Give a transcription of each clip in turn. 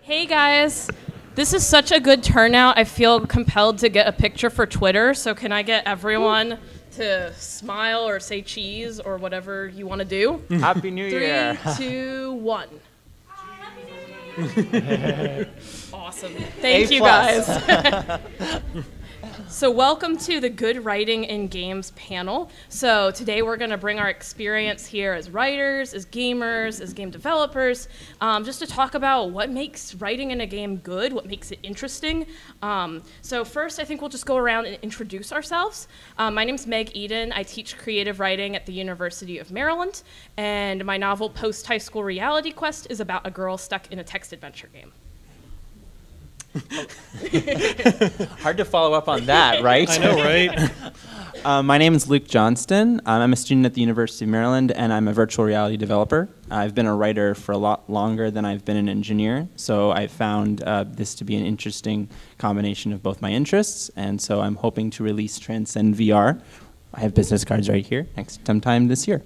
Hey guys, this is such a good turnout. I feel compelled to get a picture for Twitter, so can I get everyone to smile or say cheese or whatever you want to do? Happy New Year. 3, 2, 1. Awesome. Thank you guys. So welcome to the Good Writing in Games panel. So today we're going to bring our experience here as writers, as gamers, as game developers, just to talk about what makes writing in a game good, what makes it interesting. So first, I think we'll just go around and introduce ourselves. My name's Meg Eden. I teach creative writing at the University of Maryland, and my novel Post-High School Reality Quest is about a girl stuck in a text adventure game. Hard to follow up on that, right? I know, right? My name is Luke Johnston. I'm a student at the University of Maryland, and I'm a virtual reality developer. I've been a writer for a lot longer than I've been an engineer, so I found this to be an interesting combination of both my interests, and so I'm hoping to release Transcend VR. I have business cards right here, sometime this year.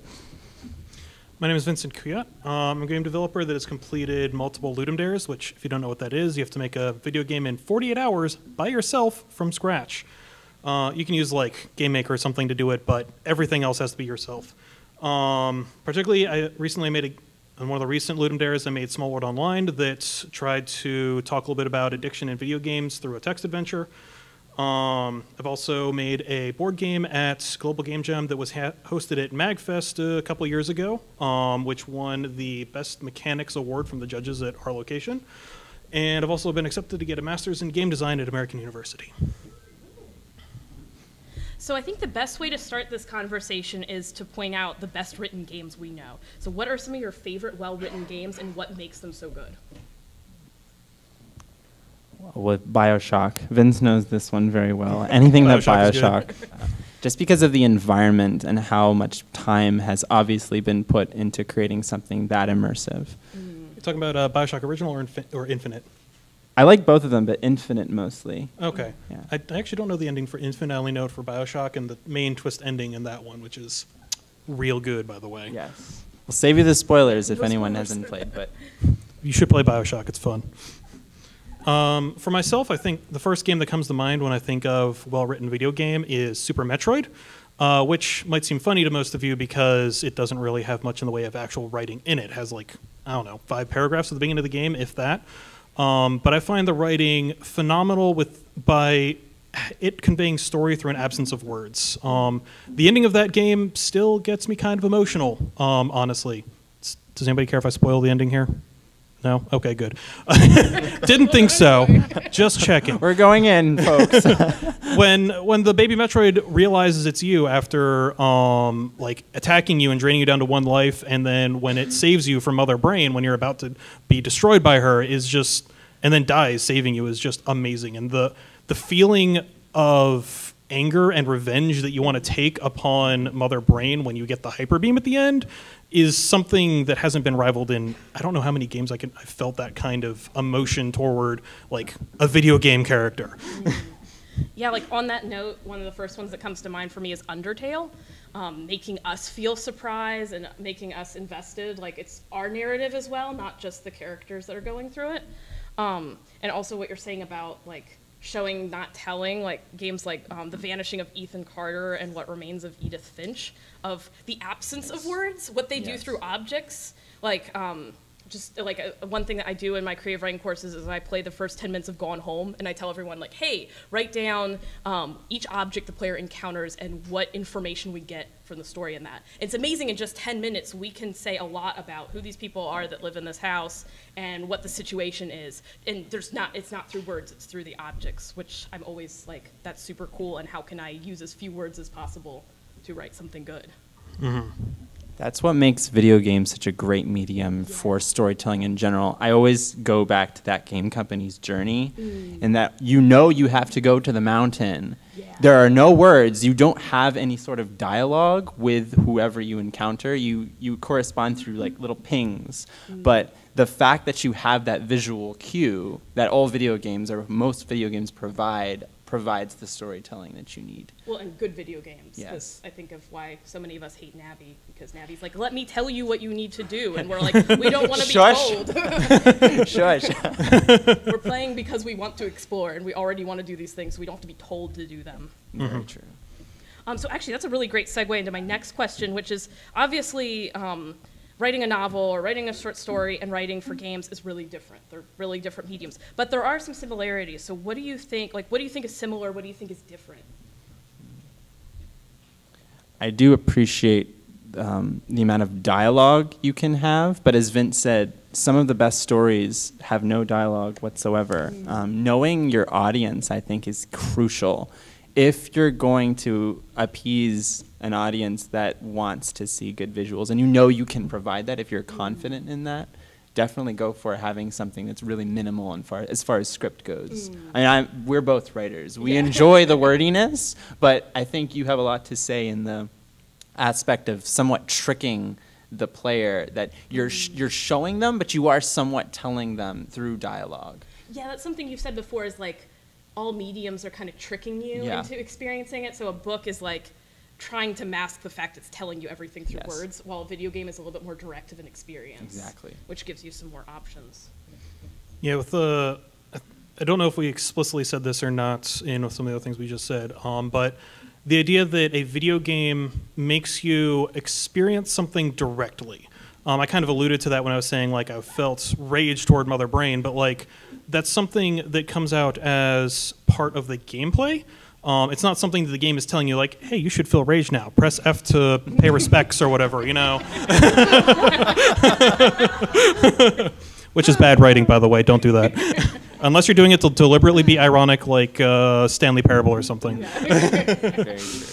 My name is Vincent Kuyat. I'm a game developer that has completed multiple Ludum Dares, which, if you don't know what that is, you have to make a video game in 48 hours by yourself from scratch. You can use like Game Maker or something to do it, but everything else has to be yourself. Particularly, I recently made on one of the recent Ludum Dares, I made Small World Online that tried to talk a little bit about addiction in video games through a text adventure. I've also made a board game at Global Game Jam that was hosted at MAGFest a couple years ago, which won the Best Mechanics Award from the judges at our location. And I've also been accepted to get a master's in game design at American University. So I think the best way to start this conversation is to point out the best written games we know. So what are some of your favorite well-written games and what makes them so good? With BioShock. Vince knows this one very well. Anything that BioShock, just because of the environment and how much time has obviously been put into creating something that immersive. You're talking about BioShock Original or Infinite? I like both of them, but Infinite mostly. Okay. Yeah. I actually don't know the ending for Infinite. I only know it for BioShock and the main twist ending in that one, which is real good, by the way. Yes. We'll save you the spoilers if anyone hasn't played, but you should play BioShock. It's fun. For myself, I think the first game that comes to mind when I think of well-written video game is Super Metroid, which might seem funny to most of you because it doesn't really have much in the way of actual writing in it. It has like, I don't know, 5 paragraphs at the beginning of the game, if that. But I find the writing phenomenal by it conveying story through an absence of words. The ending of that game still gets me kind of emotional, honestly. Does anybody care if I spoil the ending here? No? Okay, good. Didn't think so. Just checking. we're going in, folks. When the baby Metroid realizes it's you after like attacking you and draining you down to 1 life, and then when it saves you from Mother Brain when you're about to be destroyed by her is just, and then dies saving you, is just amazing. And the feeling of anger and revenge that you want to take upon Mother Brain when you get the hyper beam at the end is something that hasn't been rivaled in, I don't know how many games I've felt that kind of emotion toward like a video game character. Yeah, like on that note, one of the first ones that comes to mind for me is Undertale, making us feel surprised and making us invested. Like it's our narrative as well, not just the characters that are going through it. And also what you're saying about like showing, not telling, like games like The Vanishing of Ethan Carter and What Remains of Edith Finch, of the absence of words, what they do through objects. Like, just like one thing that I do in my creative writing courses is I play the first 10 minutes of Gone Home, and I tell everyone, like, hey, write down each object the player encounters and what information we get from the story in that. It's amazing in just 10 minutes we can say a lot about who these people are that live in this house and what the situation is. And it's not through words, it's through the objects, which I'm always like, that's super cool, and how can I use as few words as possible to write something good? Mm-hmm. That's what makes video games such a great medium for storytelling in general. I always go back to that game company's journey, and that you have to go to the mountain. Yeah. There are no words. You don't have any sort of dialogue with whoever you encounter. You correspond through like little pings. But the fact that you have that visual cue that all video games or most video games provide provides the storytelling that you need. Well, and good video games. Yes. Because I think of why so many of us hate Navi, because Navi's like, let me tell you what you need to do. And we're like, we don't want to be told. Shush. We're playing because we want to explore, and we already want to do these things, so we don't have to be told to do them. Very true. So actually, that's a really great segue into my next question, which is obviously writing a novel or writing a short story and writing for games is really different. They're really different mediums. But there are some similarities. So what do you think, what do you think is similar? What do you think is different? I do appreciate the amount of dialogue you can have, but as Vince said, some of the best stories have no dialogue whatsoever. Knowing your audience, I think, is crucial. If you're going to appease an audience that wants to see good visuals, and you know you can provide that, if you're confident in that, definitely go for having something that's really minimal as far as script goes. I mean, we're both writers. We enjoy the wordiness, but I think you have a lot to say in the aspect of somewhat tricking the player, that you're showing them, but you are somewhat telling them through dialogue. Yeah, that's something you've said before, is like all mediums are kind of tricking you into experiencing it. So a book is like trying to mask the fact it's telling you everything through words, while a video game is a little bit more direct of an experience. Exactly. Which gives you some more options. Yeah, with the, I don't know if we explicitly said this or not in some of the other things we just said, but the idea that a video game makes you experience something directly. I kind of alluded to that when I was saying, like, I felt rage toward Mother Brain, but like that's something that comes out as part of the gameplay. It's not something that the game is telling you, like, hey, you should feel rage now. Press F to pay respects or whatever, you know? Which is bad writing, by the way. Don't do that. Unless you're doing it to deliberately be ironic, like Stanley Parable or something. Very true.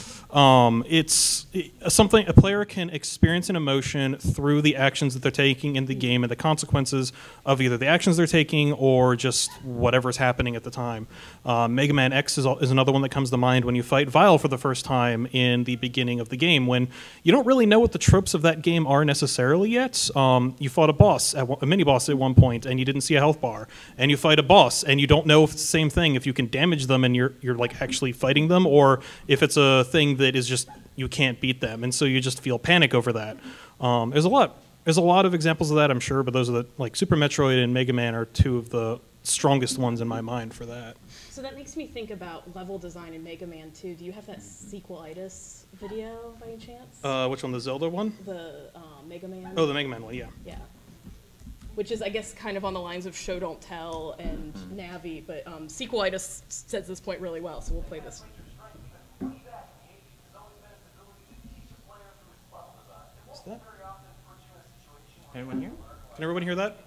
It's something a player can experience an emotion through the actions that they're taking in the game and the consequences of either the actions they're taking or just whatever's happening at the time. Mega Man X is another one that comes to mind when you fight Vile for the first time in the beginning of the game, when you don't really know what the tropes of that game are necessarily yet. You fought a mini-boss at one point and you didn't see a health bar, and you fight a boss and you don't know if it's the same thing, if you can damage them and you're like actually fighting them, or if it's a thing that is just you can't beat them, and so you just feel panic over that. There's a lot of examples of that, I'm sure, but those are the, like, Super Metroid and Mega Man are two of the strongest ones in my mind for that. So that makes me think about level design in Mega Man 2. Do you have that sequelitis video by any chance? Which one, the Zelda one? The Mega Man. Oh, the Mega Man one, yeah. Yeah. Which is, I guess, kind of on the lines of show, don't tell and Navi, but sequelitis says this point really well, so we'll play this. What's that? Anyone here? Can everyone hear that?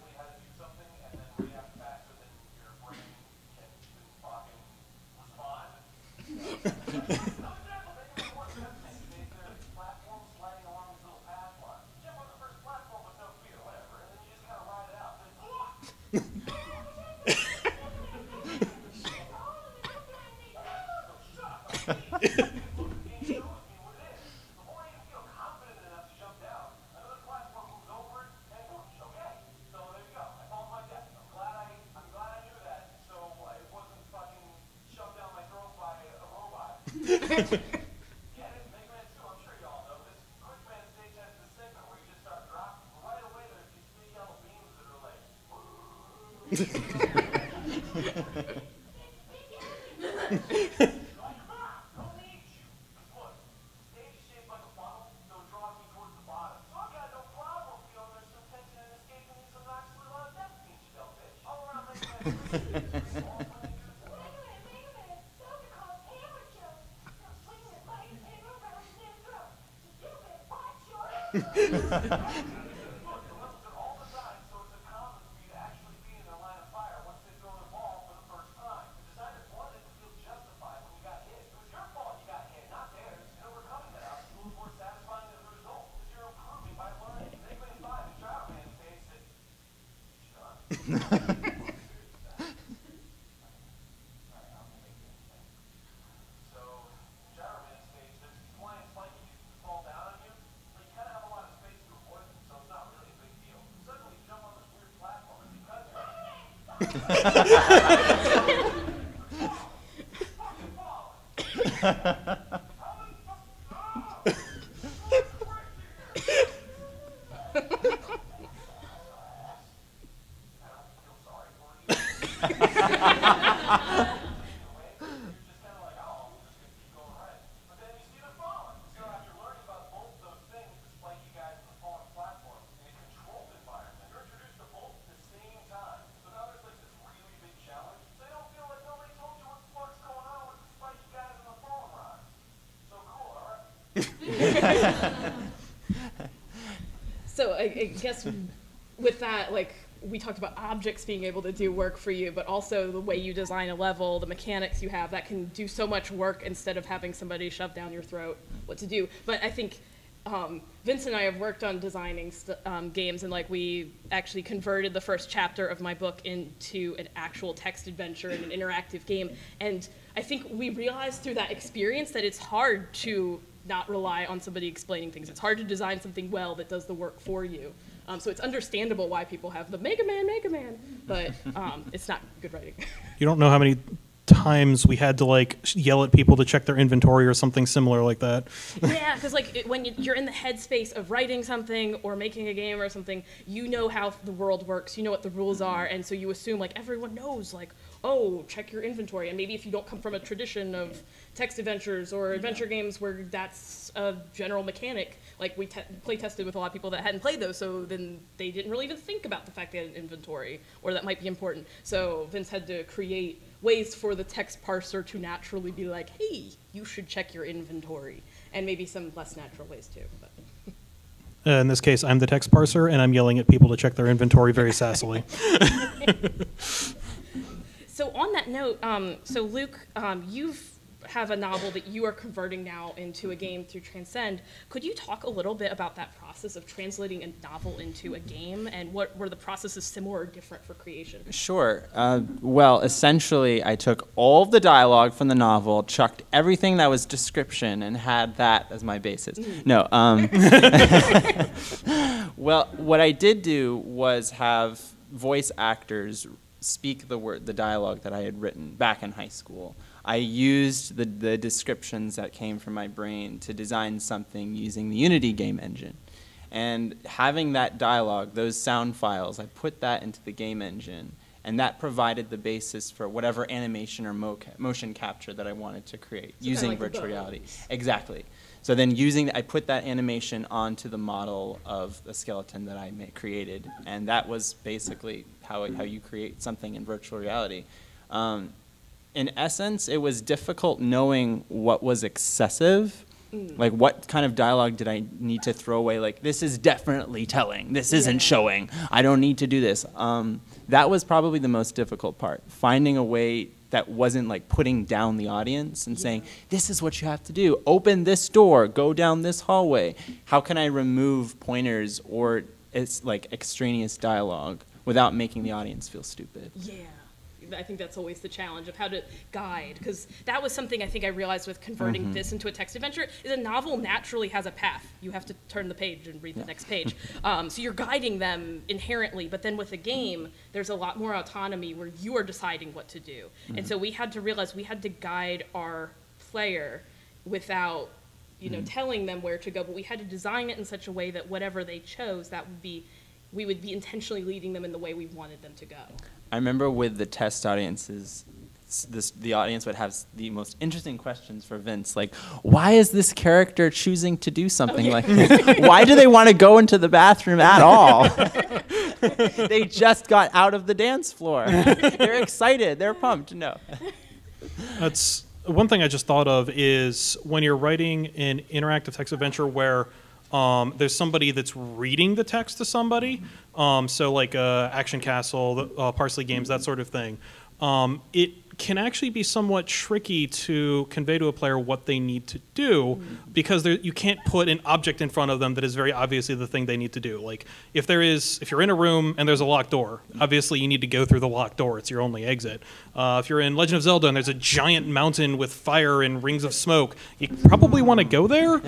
So I guess with that, like, we talked about objects being able to do work for you, but also the way you design a level, the mechanics you have, that can do so much work instead of having somebody shove down your throat what to do. But I think Vince and I have worked on designing games, and like we actually converted the first chapter of my book into an actual text adventure and an interactive game. And I think we realized through that experience that it's hard to not rely on somebody explaining things. It's hard to design something well that does the work for you. So it's understandable why people have the Mega Man, but it's not good writing. You don't know how many times we had to like yell at people to check their inventory or something similar like that. Yeah, because like when you're in the headspace of writing something or making a game or something, you know how the world works, you know what the rules are, and so you assume like everyone knows, like, oh, check your inventory. And maybe if you don't come from a tradition of text adventures or adventure games where that's a general mechanic, like we play tested with a lot of people that hadn't played those, so then they didn't really even think about the fact they had an inventory or that might be important. So Vince had to create ways for the text parser to naturally be like, hey, you should check your inventory, and maybe some less natural ways too. But. In this case, I'm the text parser, and I'm yelling at people to check their inventory very sassily. So on that note, so Luke, you have a novel that you are converting now into a game through Transcend. Could you talk a little bit about that process of translating a novel into a game, and what were the processes similar or different for creation? Sure. Well, essentially, I took all of the dialogue from the novel, chucked everything that was description, and had that as my basis. No. Well, what I did do was have voice actors speak the dialogue that I had written back in high school. I used the descriptions that came from my brain to design something using the Unity game engine. And having that dialogue, those sound files, I put that into the game engine, and that provided the basis for whatever animation or motion capture that I wanted to create using virtual reality. Exactly. So then I put that animation onto the model of the skeleton that I created, and that was basically how you create something in virtual reality. In essence, it was difficult knowing what was excessive. Like, what kind of dialogue did I need to throw away? Like, this is definitely telling. This isn't showing. I don't need to do this. That was probably the most difficult part, finding a way that wasn't like putting down the audience and saying, this is what you have to do. Open this door. Go down this hallway. How can I remove pointers or it's like extraneous dialogue without making the audience feel stupid? Yeah. I think that's always the challenge of how to guide, because that was something I think I realized with converting this into a text adventure, is a novel naturally has a path. You have to turn the page and read the next page. So you're guiding them inherently, but then with a game, there's a lot more autonomy where you are deciding what to do. And so we had to realize we had to guide our player without telling them where to go, but we had to design it in such a way that whatever they chose, we would be intentionally leading them in the way we wanted them to go. I remember with the test audiences, the audience would have the most interesting questions for Vince, like, why is this character choosing to do something like this? Why do they want to go into the bathroom at all? They just got out of the dance floor. They're excited. They're pumped. No. That's one thing I just thought of is when you're writing an interactive text adventure where there's somebody that's reading the text to somebody, so like Action Castle, Parsley Games, that sort of thing. It can actually be somewhat tricky to convey to a player what they need to do because you can't put an object in front of them that is very obviously the thing they need to do. Like if you're in a room and there's a locked door, obviously you need to go through the locked door. It's your only exit. If you're in Legend of Zelda and there's a giant mountain with fire and rings of smoke, you probably want to go there.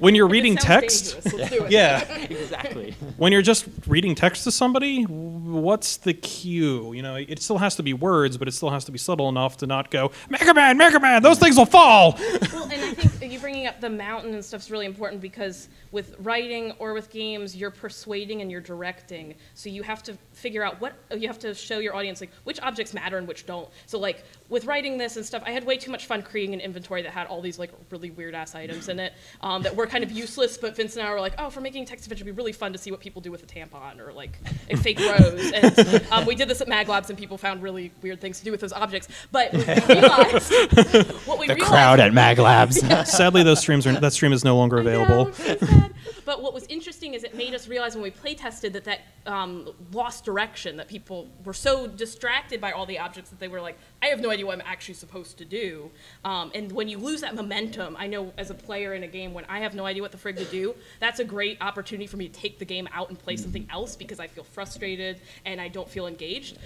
when you're If it reading sounds text, dangerous, let's do it. yeah, Exactly. when you're just reading text to somebody, what's the cue? You know, it still has to be words, but it still has to be subtle enough to not go, Mega Man, those things will fall. Well, and I think you bringing up the mountain and stuff is really important because with writing or with games, you're persuading and you're directing. So you have to figure out you have to show your audience, like, which objects matter and which don't. So, like, with writing this and stuff, I had way too much fun creating an inventory that had all these, like, really weird-ass items in it that were kind of useless, but Vince and I were like, oh, for making text adventure, it'd be really fun to see what people do with a tampon or, like, a fake rose. And we did this at MagLabs, and people found really weird things to do with those objects. But we realized The crowd at MagLabs. Sadly, that stream is no longer available. But what was interesting is it made us realize when we play tested that lost direction, that people were so distracted by all the objects that they were like, I have no idea what I'm actually supposed to do. And when you lose that momentum, I know as a player in a game, when I have no idea what the frig to do, that's a great opportunity for me to take the game out and play something else because I feel frustrated and I don't feel engaged.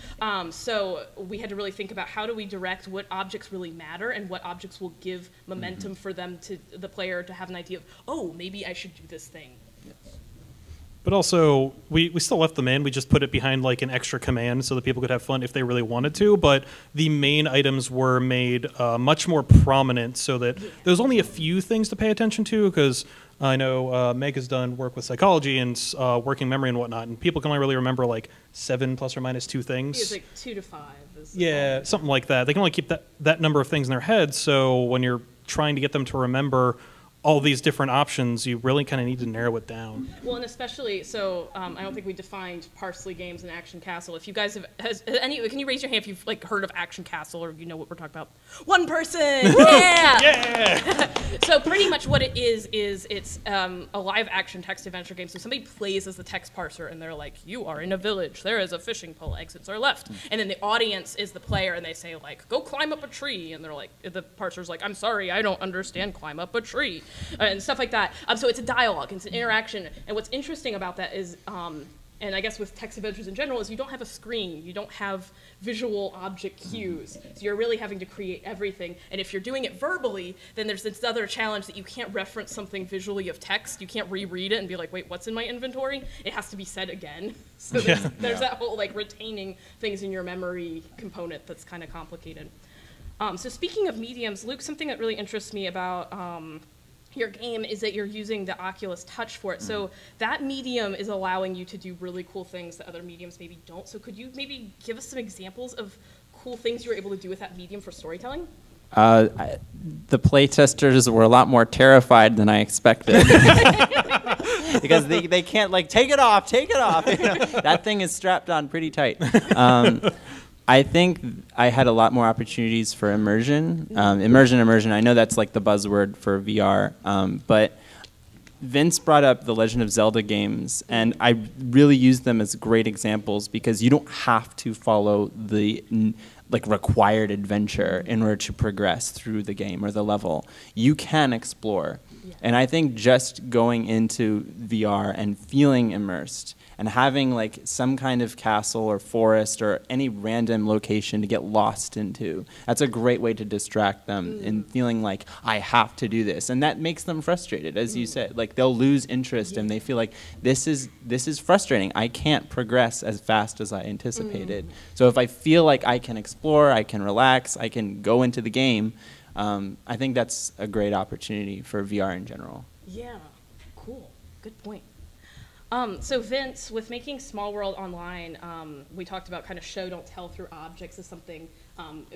So we had to really think about how do we direct what objects really matter and what objects will give momentum for them to the player to have an idea of, oh, maybe I should do this thing. But also, we still left them in. We just put it behind like an extra command so that people could have fun if they really wanted to. But the main items were made much more prominent so that there's only a few things to pay attention to because I know Meg has done work with psychology and working memory and whatnot, and people can only really remember like 7 plus or minus 2 things. It's like 2 to 5. Yeah, something like that. They can only keep that number of things in their head, so when you're trying to get them to remember all these different options, you really kind of need to narrow it down. Well, and especially, so I don't think we defined Parsley Games and Action Castle. If you guys can you raise your hand if you've like heard of Action Castle or you know what we're talking about? One person! Yeah! Yeah! So pretty much what it is it's a live action text adventure game. So somebody plays as the text parser and they're like, you are in a village, there is a fishing pole, exits are left. And then the audience is the player and they say like, go climb up a tree. And they're like, the parser's like, I'm sorry, I don't understand climb up a tree. And stuff like that. So it's a dialogue, it's an interaction. And what's interesting about that is, and I guess with text adventures in general, is you don't have a screen, you don't have visual object cues. So you're really having to create everything. And if you're doing it verbally, then there's this other challenge that you can't reference something visually of text. You can't reread it and be like, wait, what's in my inventory? It has to be said again. So there's that whole like retaining things in your memory component that's kind of complicated. So speaking of mediums, Luke, something that really interests me about your game is that you're using the Oculus Touch for it. So that medium is allowing you to do really cool things that other mediums maybe don't. So could you maybe give us some examples of cool things you were able to do with that medium for storytelling? The playtesters were a lot more terrified than I expected. Because they can't, like, take it off. You know? That thing is strapped on pretty tight. I think I had a lot more opportunities for immersion. Immersion. I know that's like the buzzword for VR, but Vince brought up the Legend of Zelda games, and I really use them as great examples because you don't have to follow the like required adventure in order to progress through the game or the level. You can explore. Yeah. And I think just going into VR and feeling immersed and having like some kind of castle or forest or any random location to get lost into, that's a great way to distract them in feeling like, I have to do this. And that makes them frustrated, as you said. Like they'll lose interest and they feel like, this is frustrating. I can't progress as fast as I anticipated. So if I feel like I can explore, I can relax, I can go into the game, I think that's a great opportunity for VR in general. Yeah, cool, good point. So Vince, with making Small World online, we talked about kind of show, don't tell through objects as something,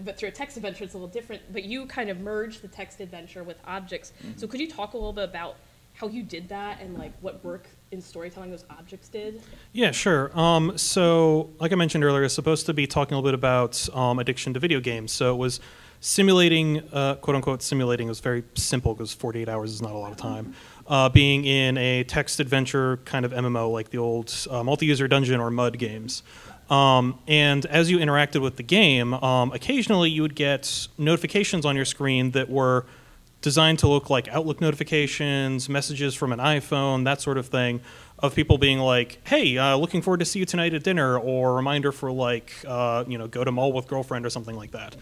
but through a text adventure it's a little different, but you kind of merged the text adventure with objects. So could you talk a little bit about how you did that and like what work in storytelling those objects did? Yeah, sure. So like I mentioned earlier, it's supposed to be talking a little bit about addiction to video games. So it was simulating, quote unquote simulating, it was very simple because 48 hours is not a lot of time. Being in a text adventure kind of MMO like the old multi-user dungeon or MUD games. And as you interacted with the game, occasionally you would get notifications on your screen that were designed to look like Outlook notifications, messages from an iPhone, that sort of thing, of people being like, hey, looking forward to see you tonight at dinner, or a reminder for like, you know, go to mall with girlfriend or something like that.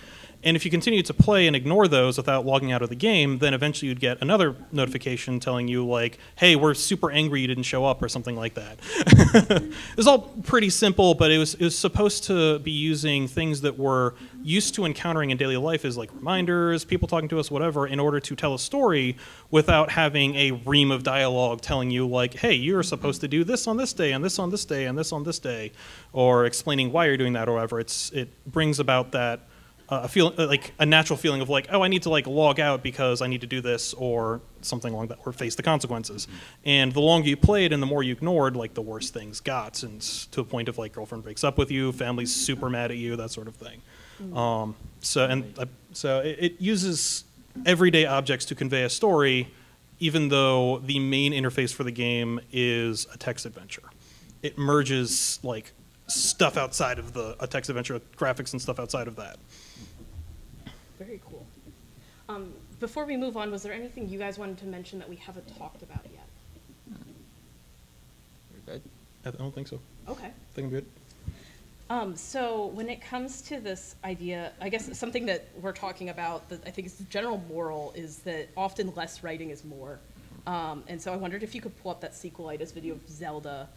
And if you continue to play and ignore those without logging out of the game, then eventually you'd get another notification telling you like, hey, we're super angry you didn't show up or something like that. It was all pretty simple, but it was supposed to be using things that we're used to encountering in daily life as like reminders, people talking to us, whatever, in order to tell a story without having a ream of dialogue telling you like, hey, you're supposed to do this on this day and this on this day and this on this day, or explaining why you're doing that or whatever. It brings about that like a natural feeling of like, oh, I need to like log out because I need to do this or something along that, or face the consequences. And the longer you played and the more you ignored, like the worse things got, and to a point of like girlfriend breaks up with you, family's super mad at you, that sort of thing. So it uses everyday objects to convey a story, even though the main interface for the game is a text adventure. It merges like stuff outside of a text adventure, graphics and stuff outside of that. Very cool. Before we move on, was there anything you guys wanted to mention that we haven't talked about yet? You're good. I don't think so. Okay. I think I'm good. So when it comes to this idea, I guess something that we're talking about that I think is the general moral is that often less writing is more. And so I wondered if you could pull up that sequelitis video of Zelda,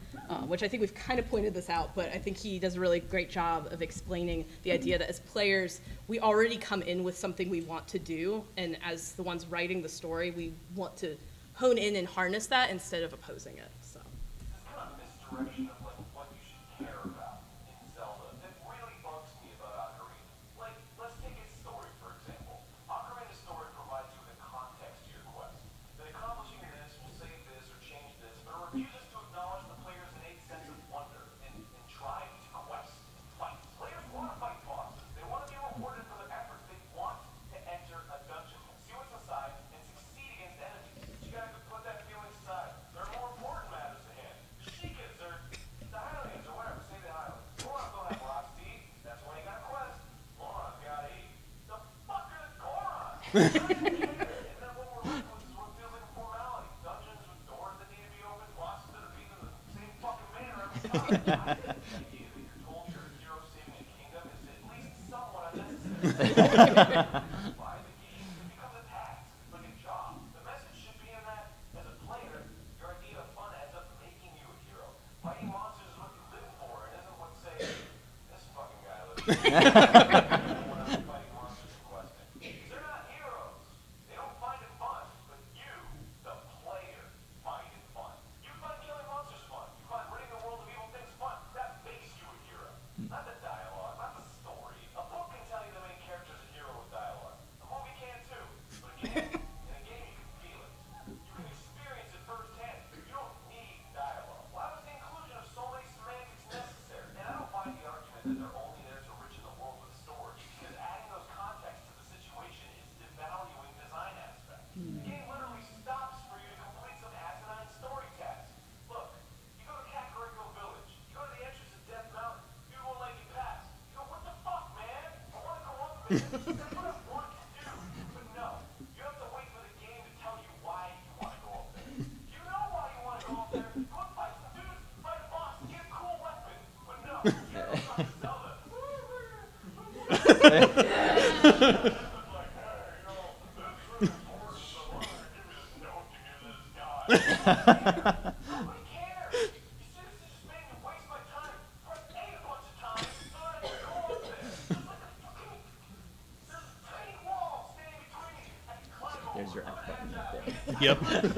which I think we've kind of pointed this out, but I think he does a really great job of explaining the idea that as players, we already come in with something we want to do, and as the ones writing the story, we want to hone in and harness that instead of opposing it. So. This kind of misdirection of like what you should care about in Zelda that really bugs me about Ocarina. Like, let's take its story for example. Ocarina's story provides you with context to your quest. That accomplishing this will save this or change this, but it refuses to acknowledge the player's innate sense of wonder and drive to quest and fight. Players want to fight bosses. They want to be rewarded for their efforts. They want to enter a dungeon, see what's inside, and succeed against enemies. But you gotta put that feeling aside. There are more important matters to hand. The Sheikahs or the Highlands or whatever, say the Highlands. Gorons don't have rocks to eat. That's why you got a quest. Gorons gotta eat. The fuck are the Gorons? And then what we're left with is what feels like a formality. Dungeons with doors that need to be opened, bosses that are beaten in the same fucking manner every time. The idea that you're told you're a hero saving a kingdom is at least somewhat unnecessary. Why the game becomes a task, like a job. The message should be in that, as a player, your idea of fun ends up making you a hero. Fighting monsters is what you live for, and isn't what, say, this fucking guy lives for. When I'm fighting monsters and questing. Because they're not heroes. They don't find it fun, but you, the player, find it fun. You find killing monsters fun. You find ridding the world of evil things fun. That makes you a hero. Not the dialogue, not the story. A book can tell you the main character's a hero with dialogue. A movie can too. But again, in a game you can feel it. You can experience it firsthand. You don't need dialogue. Why was the inclusion of so many semantics necessary? And I don't buy the argument that they're only there to enrich the world with a story, because adding those contexts to the situation is devaluing design aspects. The game literally stops for you to complete some asinine story tasks. Look, you go to Kakariko Village, you go to the entrance of Death Mountain, people won't let you pass. You go, what the fuck, man? I want to go up there. That's what I want to do. But no, you have to wait for the game to tell you why you want to go up there. You know why you want to go up there. Go and fight some dudes, fight a boss, get a cool weapon. But no, you can't go talk to Zelda. It's like, hey, this is really important, so I'm going to give you this note to give this guy. Nobody cares. You seriously just made me waste my time. Press A a bunch of times so that I can go up there. It's like a fucking, there's a tiny wall standing between me. I can climb over. There's your F button right there. Yep. I'm on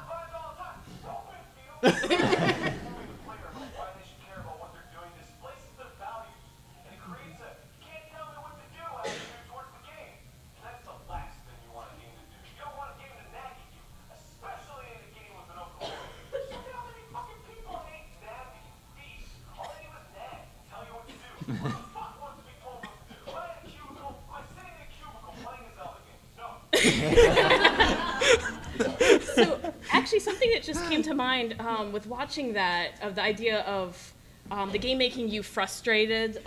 vibes all the time. Don't big deal. Informing the player about why they should care about what they're doing displaces their values. And it creates a, you can't tell me what to do attitude towards the game. And that's the last thing you want a game to do. You don't want a game to nag at you, especially in a game with an open world. Just look at how many fucking people hate nagging beats. All they do is nag and tell you what to do. Who the fuck wants to be told what to do? Am I in a cubicle? Am I sitting in a cubicle playing a Zelda game? No. So actually something that just came to mind with watching that, of the idea of the game making you frustrated,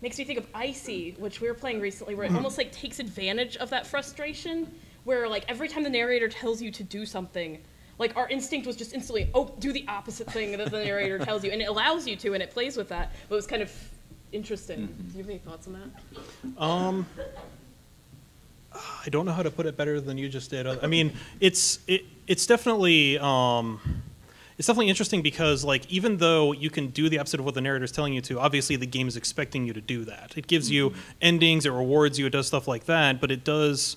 makes me think of Icy, which we were playing recently, where it almost like takes advantage of that frustration, where like every time the narrator tells you to do something, like our instinct was just instantly, oh, do the opposite thing that the narrator tells you, and it allows you to, and it plays with that, but it was kind of interesting. Do you have any thoughts on that? I don't know how to put it better than you just did. I mean, it's definitely interesting because, like, even though you can do the opposite of what the narrator is telling you to, obviously the game is expecting you to do that. It gives you endings, it rewards you, it does stuff like that, but it does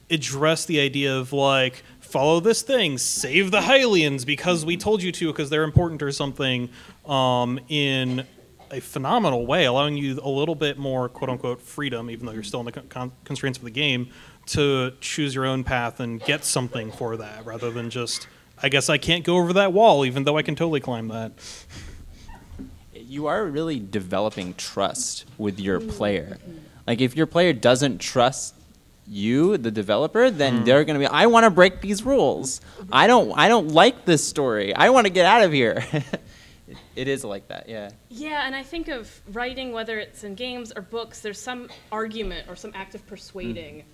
address the idea of, like, follow this thing, save the Hylians because we told you to because they're important or something, in a phenomenal way, allowing you a little bit more quote-unquote freedom, even though you're still in the constraints of the game, to choose your own path and get something for that, rather than just, I guess I can't go over that wall, even though I can totally climb that. You are really developing trust with your player. Like, if your player doesn't trust you, the developer, then they're going to be, I want to break these rules. I don't like this story. I want to get out of here. It is like that, yeah. Yeah, and I think of writing, whether it's in games or books, there's some argument or some act of persuading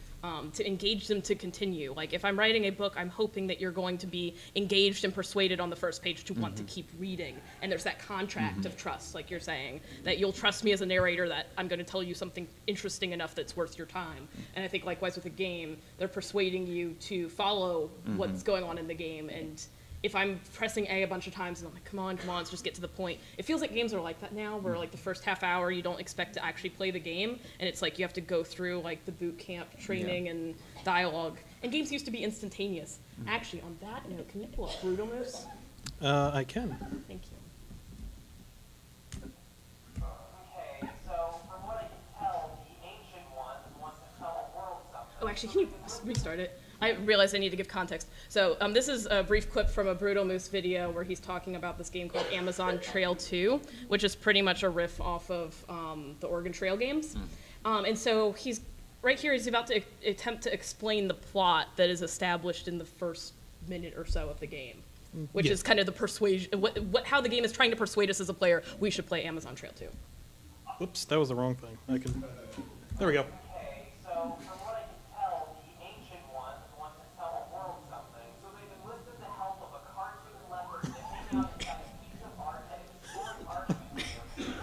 to engage them to continue. Like, if I'm writing a book, I'm hoping that you're going to be engaged and persuaded on the first page to want to keep reading. And there's that contract of trust, like you're saying, that you'll trust me as a narrator, that I'm going to tell you something interesting enough that's worth your time. And I think likewise with a game, they're persuading you to follow what's going on in the game. And if I'm pressing A bunch of times and I'm like, come on, let's just get to the point. It feels like games are like that now, where like the first half hour you don't expect to actually play the game, and it's like you have to go through like the boot camp training and dialogue. And games used to be instantaneous. Actually, on that note, can you pull up Brutal Moose? I can. Thank you. Okay, so from what I can tell, the ancient one wants to tell the world something. Oh, actually, can you restart it? I realized I need to give context. So this is a brief clip from a Brutal Moose video where he's talking about this game called Amazon Trail 2, which is pretty much a riff off of the Oregon Trail games. And so he's right here, he's about to attempt to explain the plot that is established in the first minute or so of the game, which is kind of the persuasion, how the game is trying to persuade us as a player, we should play Amazon Trail 2. Whoops, that was the wrong thing. There we go. Okay, so from what I can tell, the ancient one wants to tell the world something, so they've enlisted the help of a cartoon leopard to hang out inside a piece of art at a historic art museum.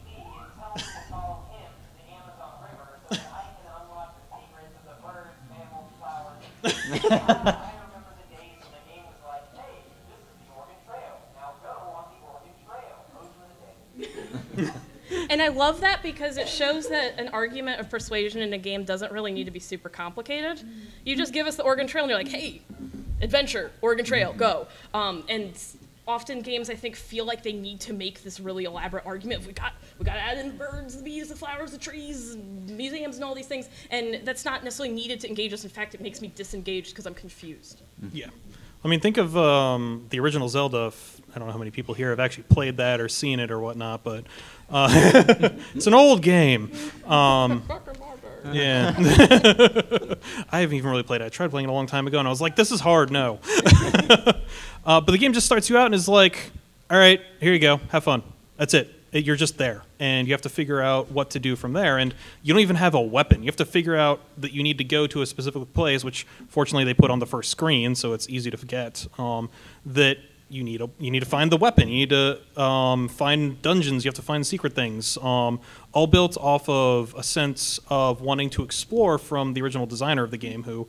He and tell me to follow him to the Amazon River so that I can unlock the secrets of the birds, mammals, flowers, and trees. I remember the days when the game was like, hey, this is the Oregon Trail. Now go on the Oregon Trail. Those were the days. And I love that because it shows that an argument of persuasion in a game doesn't really need to be super complicated. You just give us the Oregon Trail and you're like, hey, adventure, Oregon Trail, go. And often games, I think, feel like they need to make this really elaborate argument. We got to add in the birds, the bees, the flowers, the trees, museums, and all these things. And that's not necessarily needed to engage us. In fact, it makes me disengaged because I'm confused. Yeah. I mean, think of the original Zelda. I don't know how many people here have actually played that or seen it or whatnot, but it's an old game. Yeah. I haven't even really played it. I tried playing it a long time ago, and I was like, this is hard, no. But the game just starts you out and is like, all right, here you go, have fun. That's it. You're just there, and you have to figure out what to do from there. And you don't even have a weapon. You have to figure out that you need to go to a specific place, which fortunately they put on the first screen, so it's easy to forget. That you need to find the weapon. You need to find dungeons. You have to find secret things. All built off of a sense of wanting to explore from the original designer of the game, who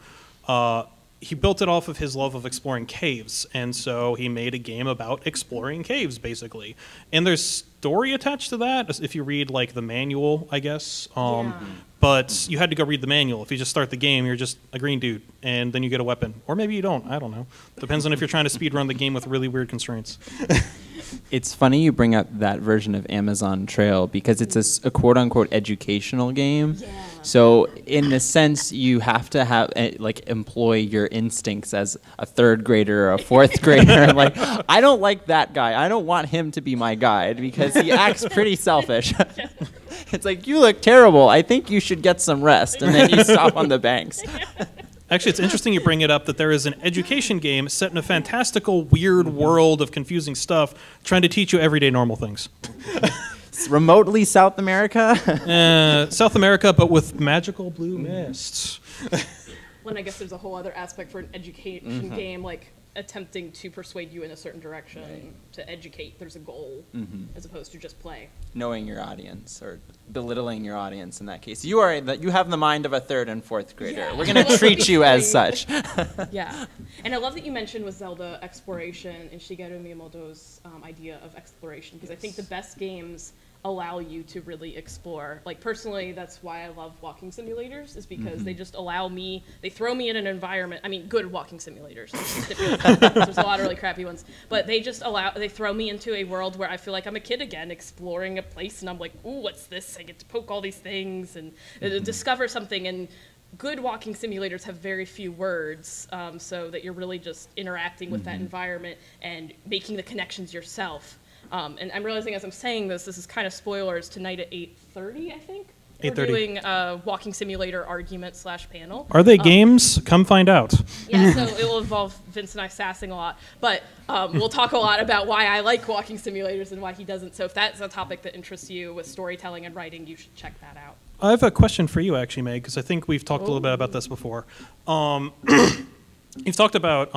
he built it off of his love of exploring caves, and so he made a game about exploring caves, basically. And there's story attached to that, if you read, like, the manual, I guess. But you had to go read the manual. If you just start the game, you're just a green dude, and then you get a weapon. Or maybe you don't. I don't know. Depends on if you're trying to speed run the game with really weird constraints. It's funny you bring up that version of Amazon Trail because it's a quote-unquote educational game. Yeah. So in a sense, you have to have employ your instincts as a third grader or a fourth grader. Like, I don't like that guy. I don't want him to be my guide because he acts pretty selfish. It's like, you look terrible. I think you should get some rest. And then you stop on the banks. Actually, it's interesting you bring it up that there is an education game set in a fantastical, weird world of confusing stuff trying to teach you everyday normal things. Remotely South America? South America, but with magical blue mists. Well, I guess there's a whole other aspect for an education game, like attempting to persuade you in a certain direction, to educate. There's a goal, as opposed to just play. Knowing your audience or belittling your audience in that case. You have the mind of a 3rd and 4th grader. Yeah. We're going to treat you as such. Yeah. And I love that you mentioned with Zelda exploration and Shigeru Miyamoto's idea of exploration, because I think the best games allow you to really explore. Like, personally, that's why I love walking simulators, is because they just allow me, they throw me in an environment. I mean, good walking simulators. There's a lot of really crappy ones. But they throw me into a world where I feel like I'm a kid again, exploring a place, and I'm like, ooh, what's this? I get to poke all these things and discover something. And good walking simulators have very few words, so that you're really just interacting with that environment and making the connections yourself. And I'm realizing as I'm saying this is kind of spoilers. Tonight at 8:30, I think. 8:30. We're doing a walking simulator argument / panel. Are they games? Come find out. Yeah, so it will involve Vince and I sassing a lot. But we'll talk a lot about why I like walking simulators and why he doesn't. So if that's a topic that interests you with storytelling and writing, you should check that out. I have a question for you, actually, Meg, because I think we've talked a little bit about this before. You've talked about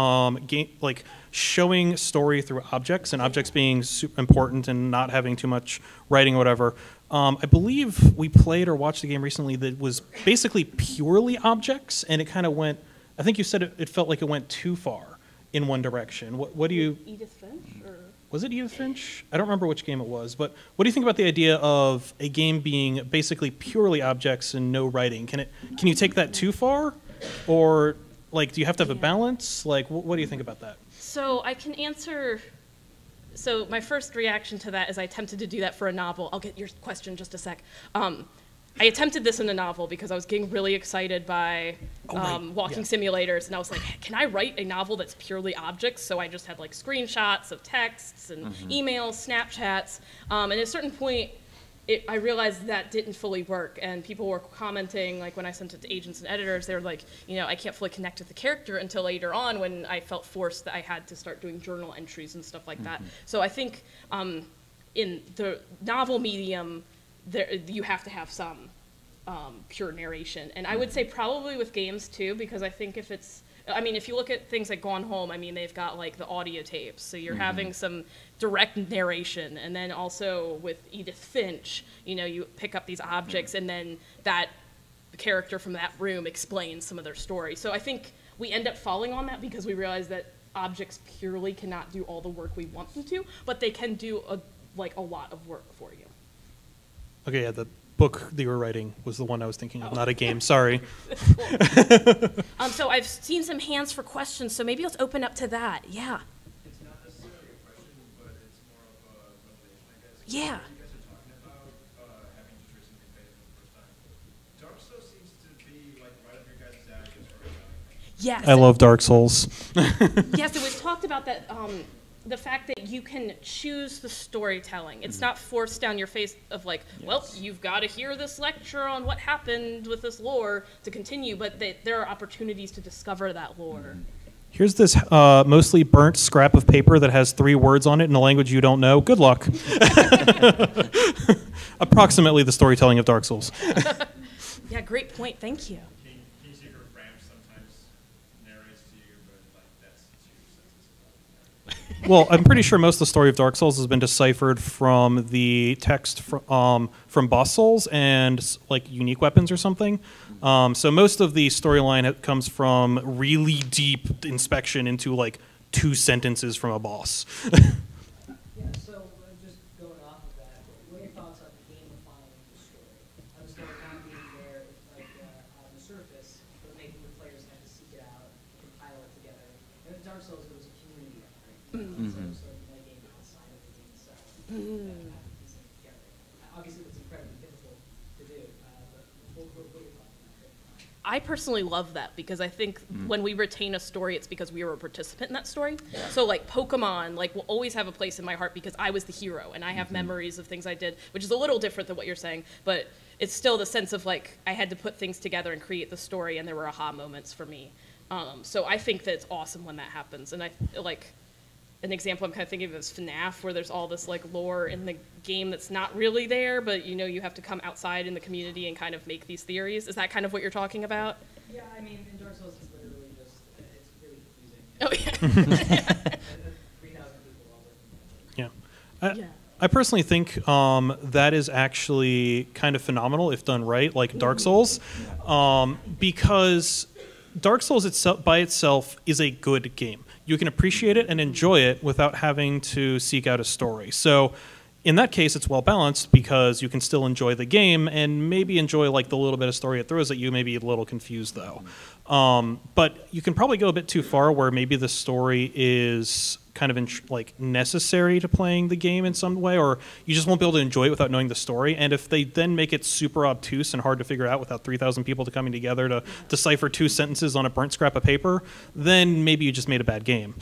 showing story through objects and objects being super important and not having too much writing or whatever. I believe we played or watched a game recently that was basically purely objects, and it kind of went, I think you said it felt like it went too far in one direction. What do you... Edith Finch? Or? Was it Edith Finch? I don't remember which game it was, but what do you think about the idea of a game being basically purely objects and no writing? Can you take that too far? Or... like, do you have to have a balance? Like, what do you think about that? So I can answer. So my first reaction to that is I attempted to do that for a novel. I'll get your question in just a sec. I attempted this in a novel because I was getting really excited by walking simulators, and I was like, can I write a novel that's purely objects? So I just had like screenshots of texts and emails, Snapchats, and at a certain point, I realized that didn't fully work, and people were commenting, like when I sent it to agents and editors, they were like, I can't fully connect with the character until later on when I felt forced that I had to start doing journal entries and stuff like that. So I think in the novel medium, you have to have some pure narration. And I would say probably with games too, because I think if you look at things like Gone Home, they've got like the audio tapes, so you're having some direct narration, and then also with Edith Finch, you pick up these objects, and then that character from that room explains some of their story. So I think we end up falling on that because we realize that objects purely cannot do all the work we want them to, but they can do a lot of work for you. Okay, yeah, the book that you were writing was the one I was thinking of, not a game. Sorry. So I've seen some hands for questions, so maybe let's open up to that. Yeah. It's not necessarily a question, but it's more of a revelation, I guess. Yeah. You guys are talking about having to try something competitive for the first time. Dark Souls seems to be like right up your guys' alley as far as storytelling. Yes. I love Dark Souls. Yes, it was talked about that. The fact that you can choose the storytelling. It's not forced down your face of like, well, you've got to hear this lecture on what happened with this lore to continue, but there are opportunities to discover that lore. Here's this mostly burnt scrap of paper that has 3 words on it in a language you don't know. Good luck. Approximately the storytelling of Dark Souls. Yeah, great point. Thank you. King's Secret Ramp sometimes narrates to you, but like that's 2 sentences. Well, I'm pretty sure most of the story of Dark Souls has been deciphered from the text from boss souls and like unique weapons or something. So most of the storyline comes from really deep inspection into like 2 sentences from a boss. Yeah, so just going off of that, what are your thoughts on gamifying the story? How the story not being there, like on the surface, but making the players have to seek it out, compile it together. And with Dark Souls, it was a community effort. So you play game outside of the game itself. Piecing it together. Obviously, it's incredibly difficult to do, but what are your thoughts on that? I personally love that because I think when we retain a story, it's because we were a participant in that story. So like Pokemon, like will always have a place in my heart because I was the hero and I have memories of things I did, which is a little different than what you're saying, but it's still the sense of like I had to put things together and create the story, and there were aha moments for me. So I think that it's awesome when that happens, and I like an example I'm kind of thinking of is FNAF, where there's all this like lore in the game that's not really there, but you have to come outside in the community and kind of make these theories. Is that kind of what you're talking about? Yeah, I mean, in Dark Souls, it's literally just, it's really confusing. Oh yeah. 3,000 people all working. Yeah. Yeah. I personally think that is actually kind of phenomenal if done right, like Dark Souls, because Dark Souls itself by itself is a good game. You can appreciate it and enjoy it without having to seek out a story. So in that case, it's well balanced because you can still enjoy the game and maybe enjoy like the little bit of story it throws at you. Maybe a little confused though, but you can probably go a bit too far where maybe the story is kind of like necessary to playing the game in some way, or you just won't be able to enjoy it without knowing the story. And if they then make it super obtuse and hard to figure out without 3,000 people coming together to decipher 2 sentences on a burnt scrap of paper, then maybe you just made a bad game.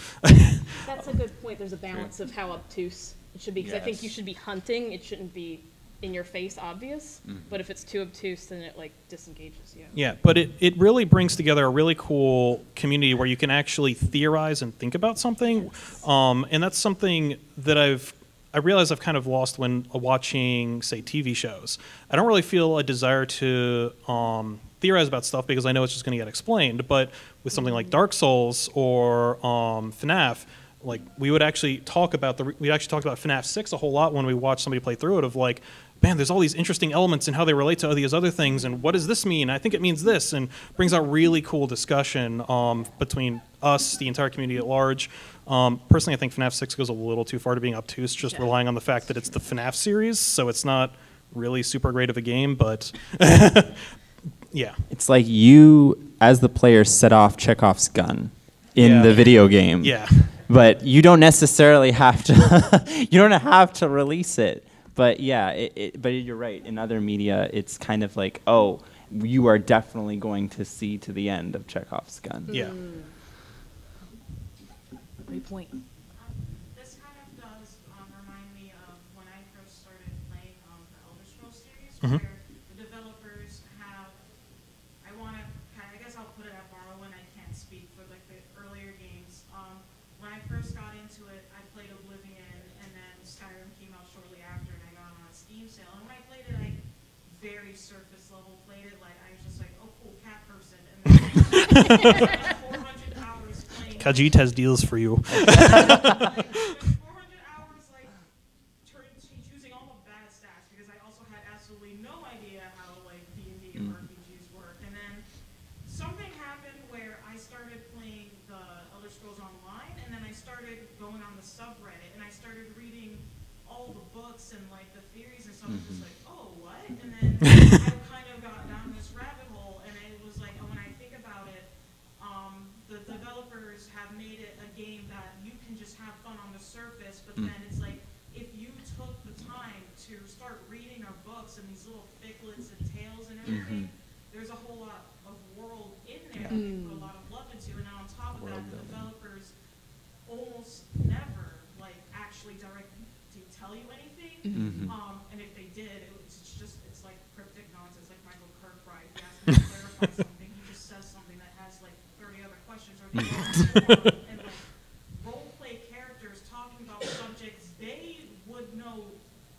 That's a good point. There's a balance of how obtuse it should be, because I think you should be hunting. It shouldn't be in your face obvious, but if it's too obtuse, then it like disengages you. Yeah, but it really brings together a really cool community where you can actually theorize and think about something, and that's something that I realize I've kind of lost when watching, say, TV shows. I don't really feel a desire to theorize about stuff because I know it's just going to get explained, but with something like Dark Souls or FNAF, like we would actually talk about FNAF 6 a whole lot when we watched somebody play through it, of like, man, there's all these interesting elements in how they relate to these other things, and what does this mean? I think it means this, and brings out really cool discussion between us, the entire community at large. Personally, I think FNAF 6 goes a little too far to being obtuse, just relying on the fact that it's the FNAF series, so it's not really super great of a game, but yeah. It's like you, as the player, set off Chekhov's gun in the video game. Yeah. But you don't necessarily have to. You don't have to release it. But yeah, but you're right. In other media, it's kind of like, oh, you are definitely going to see to the end of Chekhov's gun. Yeah. Great point. This kind of does remind me of when I first started playing the Elder Scrolls series, where the developers have, I guess I'll put it at borrow when I can't speak for like the earlier games. When I first got into it, I played Oblivion, and then Skyrim came out shortly after, and I got it on a Steam sale. And when I played it, I very surface level played it. Like I was just like, oh, cool, cat person. And then 400 hours playing. Khajiit has deals for you. 400 hours, like, choosing all the bad stats, because I also had absolutely no idea how, like, D&D and RPGs work. And then something happened where I started playing the Elder Scrolls Online, and then I started going on the subreddit, and I started reading all the books and, like, the theories and stuff. I was just like, oh, what? And then I kind of got down this rabbit hole, and it was like, when I think about it, the developers have made it a game that you can just have fun on the surface, but then it's like, if you took the time to start reading our books and these little ficlets and tales and everything, there's a whole lot of world in there that you put a lot of love into. And then on top of that, the developers almost never like actually directly tell you anything. And if they did, it's like cryptic nonsense, like Michael Kirkbride. If you ask him to clarify something, he just says something that has like 30 other questions, or and like role play characters talking about subjects they would know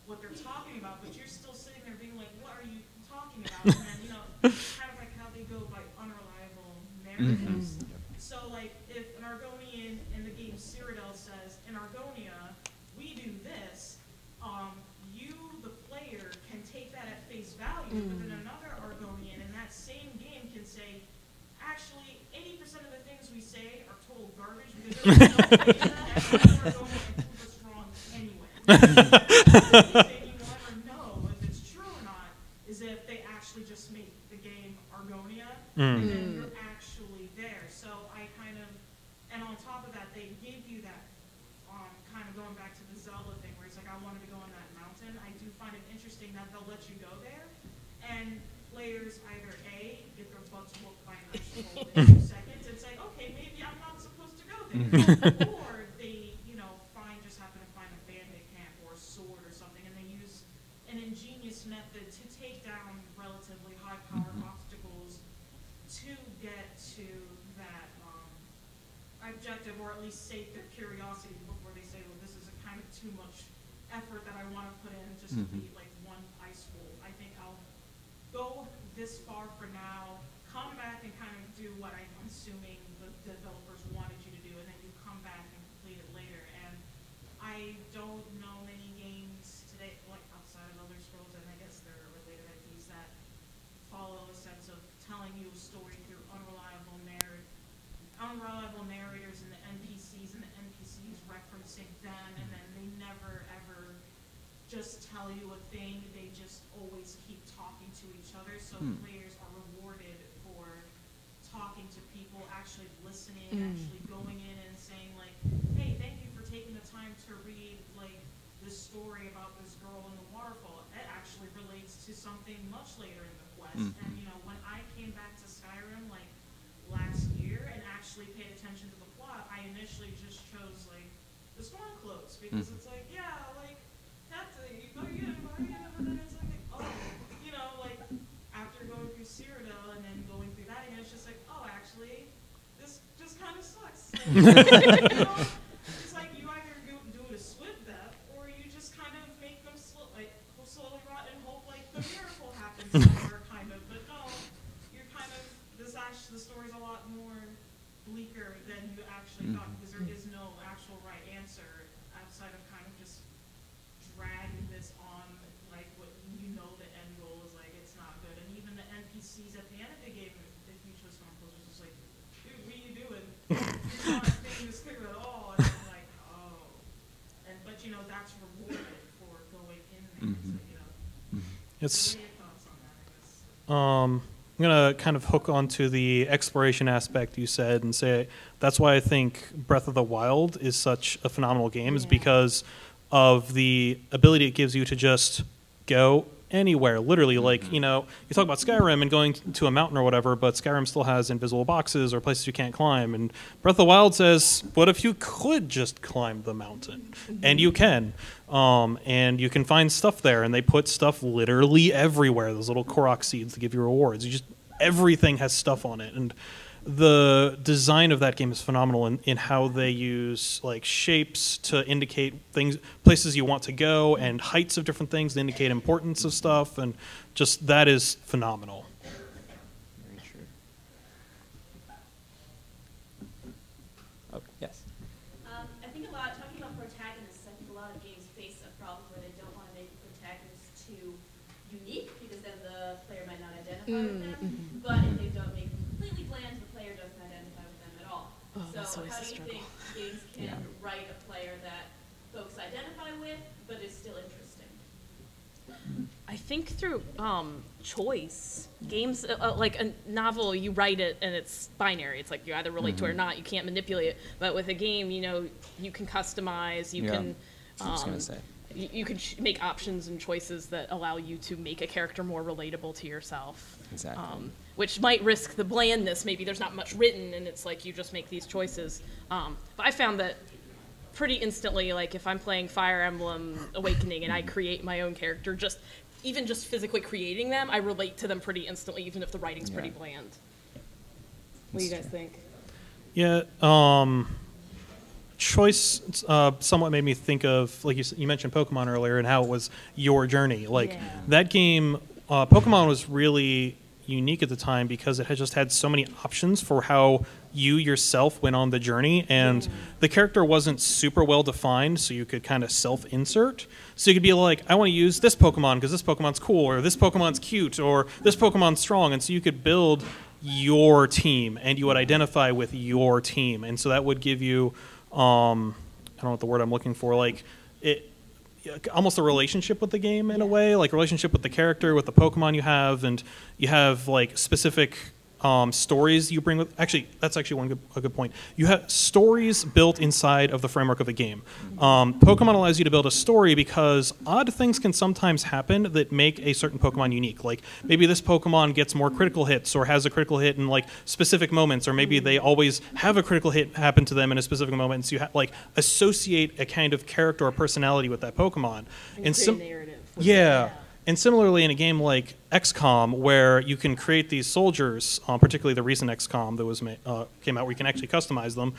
what they're talking about, but you're still sitting there being like, what are you talking about? And then, you know, kind of like how they go by unreliable narratives. So like if an Argonian in the game Cyrodiil says, in Argonia, we do this, you, the player, can take that at face value, but then another Argonian in that same game can say, actually, 80% of the things we say are total garbage because there's no data, and we're going to prove us wrong anyway. The only thing you will ever know if it's true or not is if they actually just make the game Argonia, and then you're actually there. So I kind of, and on top of that, they give you that, kind of going back to the Zelda thing, where it's like, I wanted to go on that mountain. I do find it interesting that they'll let you go there, and players either A, get their butts whooped by an actual in 2 seconds, it's like, okay, maybe I'm not supposed to go there. Or they, you know, happen to find a bandit camp or a sword or something, and they use an ingenious method to take down relatively high-powered obstacles to get to that objective, or at least sate their curiosity before they say, well, this is a kind of too much effort that I want to put in just to beat like one ice wolf. I think I'll go this far for now, come back and kind of do what I'm assuming the developers wanted you to do, and then back and complete it later. And I don't know many games today, like outside of Elder Scrolls, and I guess there are related IPs that follow a sense of telling you a story through unreliable narrators and the NPCs referencing them, and then they never ever just tell you a thing. They just always keep talking to each other. So players are rewarded for talking to people, actually listening, actually going in and saying like, "Hey, thank you for taking the time to read like this story about this girl in the waterfall. It actually relates to something much later in the quest." And you know, when I came back to Skyrim like last year and actually paid attention to the plot, I initially just chose like the Stormcloaks because it's like, yeah, like that's you go again, and then it's like, oh, you know, like after going through Cyrodiil and then going through that again, it's just like, oh, actually, this just kind of sucks. Like, you know, it's like you either do it a swift death or you just kind of make them slowly rot and hope like the miracle happens somewhere, kind of. But no, you're kind of the story's a lot more bleaker than you actually thought because there is no actual right answer outside of kind of just dragging this on like what you know the end goal is like. It's not good, and even the NPCs at the end of the game, if you chose Stormcloaks, was just like, dude, what are you doing? You're not making this clear at all. And I'm like, oh, but you know that's rewarded for going in there. So, you know, It's. what are your thoughts on that? I guess. I'm going to kind of hook onto the exploration aspect you said and say that's why I think Breath of the Wild is such a phenomenal game is because of the ability it gives you to just go anywhere, literally. Like, you know, you talk about Skyrim and going to a mountain or whatever, but Skyrim still has invisible boxes or places you can't climb. And Breath of the Wild says, what if you could just climb the mountain? And you can. And you can find stuff there, and they put stuff literally everywhere. Those little Korok seeds to give you rewards. Everything has stuff on it. And the design of that game is phenomenal in how they use like shapes to indicate things, places you want to go, and heights of different things to indicate importance of stuff, and just that is phenomenal. Very true. Oh, yes. I think talking about protagonists, I think a lot of games face a problem where they don't want to make the protagonists too unique because then the player might not identify with them. But if they don't make them completely bland, the player doesn't identify with them at all. So how do you think games can write a player that folks identify with but is still interesting? I think through choice. Games, like a novel, you write it and it's binary. It's like you either relate to it or not. You can't manipulate it. But with a game, you know, you can customize. You can. I was going to say. You can make options and choices that allow you to make a character more relatable to yourself. Exactly. Which might risk the blandness. Maybe there's not much written, and it's like you just make these choices. But I found that pretty instantly, like if I'm playing Fire Emblem Awakening and I create my own character, even just physically creating them, I relate to them pretty instantly, even if the writing's pretty bland. What do you guys think? Yeah, choice somewhat made me think of, like you mentioned Pokemon earlier and how it was your journey. Like that game, Pokemon was really unique at the time because it had just had so many options for how you yourself went on the journey, and the character wasn't super well defined, so you could kind of self-insert. So you could be like, I want to use this Pokemon because this Pokemon's cool, or this Pokemon's cute, or this Pokemon's strong, and so you could build your team, and you would identify with your team, and so that would give you, I don't know what the word I'm looking for, like almost a relationship with the game in a way, like a relationship with the character, with the Pokemon you have, and you have like specific stories you bring with. Actually, that's actually a good point. You have stories built inside of the framework of the game. Pokemon allows you to build a story because odd things can sometimes happen that make a certain Pokemon unique. Like maybe this Pokemon gets more critical hits or has a critical hit in like specific moments, or maybe they always have a critical hit happen to them in a specific moment. So you like associate a kind of character or personality with that Pokemon. And create a narrative. Yeah. And similarly, in a game like XCOM, where you can create these soldiers, particularly the recent XCOM that was came out, where you can actually customize them,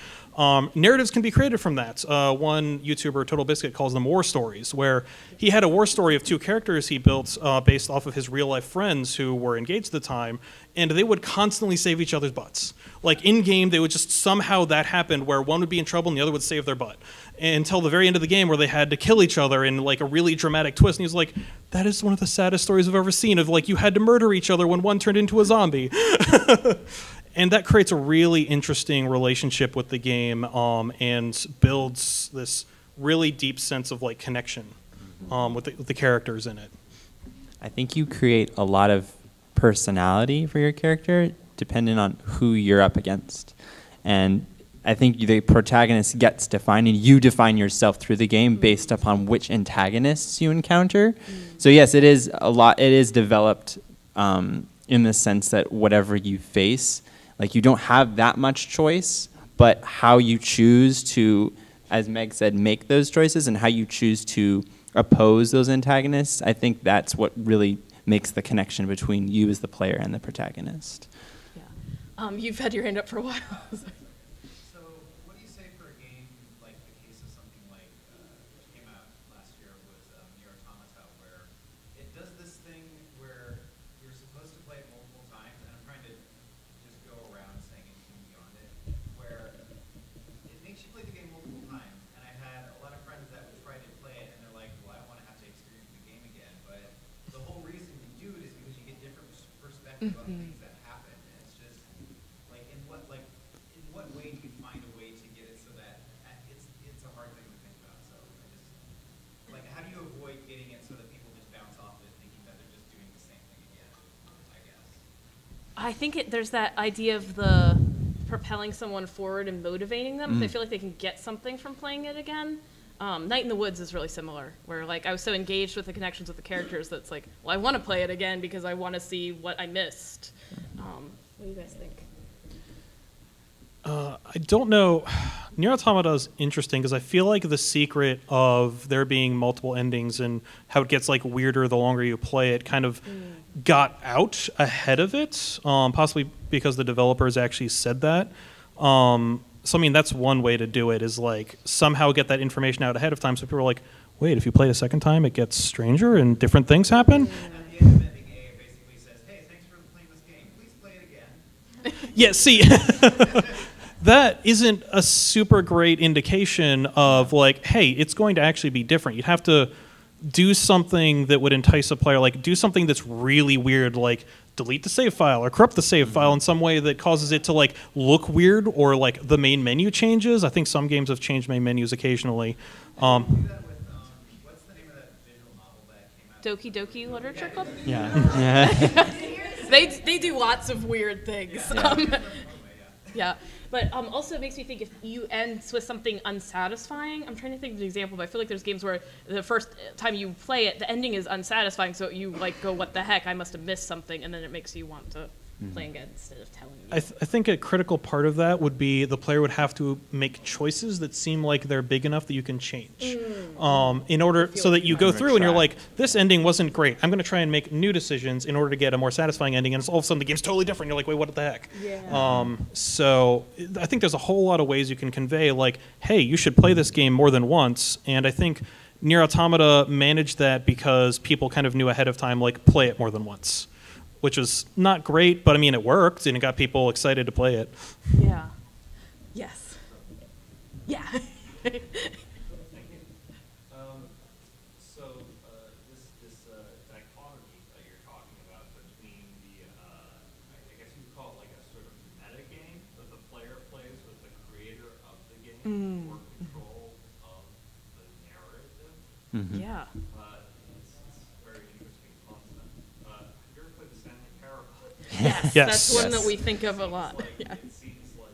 narratives can be created from that. One YouTuber, Total Biscuit, calls them war stories, where he had a war story of 2 characters he built based off of his real-life friends who were engaged at the time, and they would constantly save each other's butts. Like, in-game, they would just somehow that happened where one would be in trouble and the other would save their butt. Until the very end of the game where they had to kill each other in, like, a really dramatic twist. And he was like, that is one of the saddest stories I've ever seen, of, like, you had to murder each other when one turned into a zombie. And that creates a really interesting relationship with the game, and builds this really deep sense of, like, connection with the characters in it. I think you create a lot of personality for your character depending on who you're up against. And I think the protagonist gets defined, and you define yourself through the game based upon which antagonists you encounter. So yes, it is a lot. It is developed in the sense that whatever you face, like, you don't have that much choice, but how you choose to, as Meg said, make those choices, and how you choose to oppose those antagonists, I think that's what really makes the connection between you as the player and the protagonist. Yeah. You've had your hand up for a while. So, what do you say for a game like the case of something like which came out last year was Nier Automata, where it does this thing where you're supposed to play it multiple times, and I'm trying to just go around saying anything beyond it, where it makes you play the game multiple times. And I had a lot of friends that would try to play it, and they're like, "Well, I don't want to have to experience the game again." But the whole reason you do it is because you get different perspective on things that happen. And it's just like, in what way do you find a way to get it so that it's a hard thing to think about. So I just, like, how do you avoid getting it so that people just bounce off it thinking that they're just doing the same thing again, I guess? I think there's that idea of the propelling someone forward and motivating them. They feel like they can get something from playing it again. Night in the Woods is really similar, where, like, I was so engaged with the connections with the characters that's like, well, I want to play it again because I want to see what I missed. What do you guys think? I don't know. Nier Automata is interesting because I feel like the secret of there being multiple endings and how it gets, like, weirder the longer you play it kind of got out ahead of it, possibly because the developers actually said that. So, I mean, that's one way to do it, is, like, somehow get that information out ahead of time so people are like, wait, if you play it a second time, it gets stranger and different things happen? At the end of ending A, it basically says, "Hey, thanks for playing this game. Please play it again." Yeah, see, that isn't a super great indication of, like, hey, it's going to actually be different. You'd have to do something that would entice a player, like, do something that's really weird, like delete the save file or corrupt the save file in some way that causes it to, like, look weird, or, like, the main menu changes. I think some games have changed main menus occasionally. Do that with, what's the name of that visual novel that came out? Doki Doki Literature Club? Yeah. They do lots of weird things. Yeah, but also it makes me think if you end with something unsatisfying. I'm trying to think of an example, but I feel like there's games where the first time you play it, the ending is unsatisfying, so you, like, go, what the heck, I must have missed something, and then it makes you want to play again instead of telling you. I think a critical part of that would be the player would have to make choices that seem like they're big enough that you can change. In order, so that you go through and you're like, this ending wasn't great. I'm going to try and make new decisions in order to get a more satisfying ending, and it's all of a sudden the game's totally different. You're like, wait, what the heck? Yeah. So I think there's a whole lot of ways you can convey, like, hey, you should play this game more than once. And I think Nier Automata managed that because people kind of knew ahead of time, like, play it more than once, which is not great, but I mean, it worked, and it got people excited to play it. Yeah. Yes. Yeah. This dichotomy that you're talking about between the, I guess you would call it like a sort of meta game that the player plays with the creator of the game for control of the narrative. Yeah. It's a very interesting concept. Have you ever played the Stanley Parable? Yes. Yes. That's one that we think of a lot. Yeah. It seems like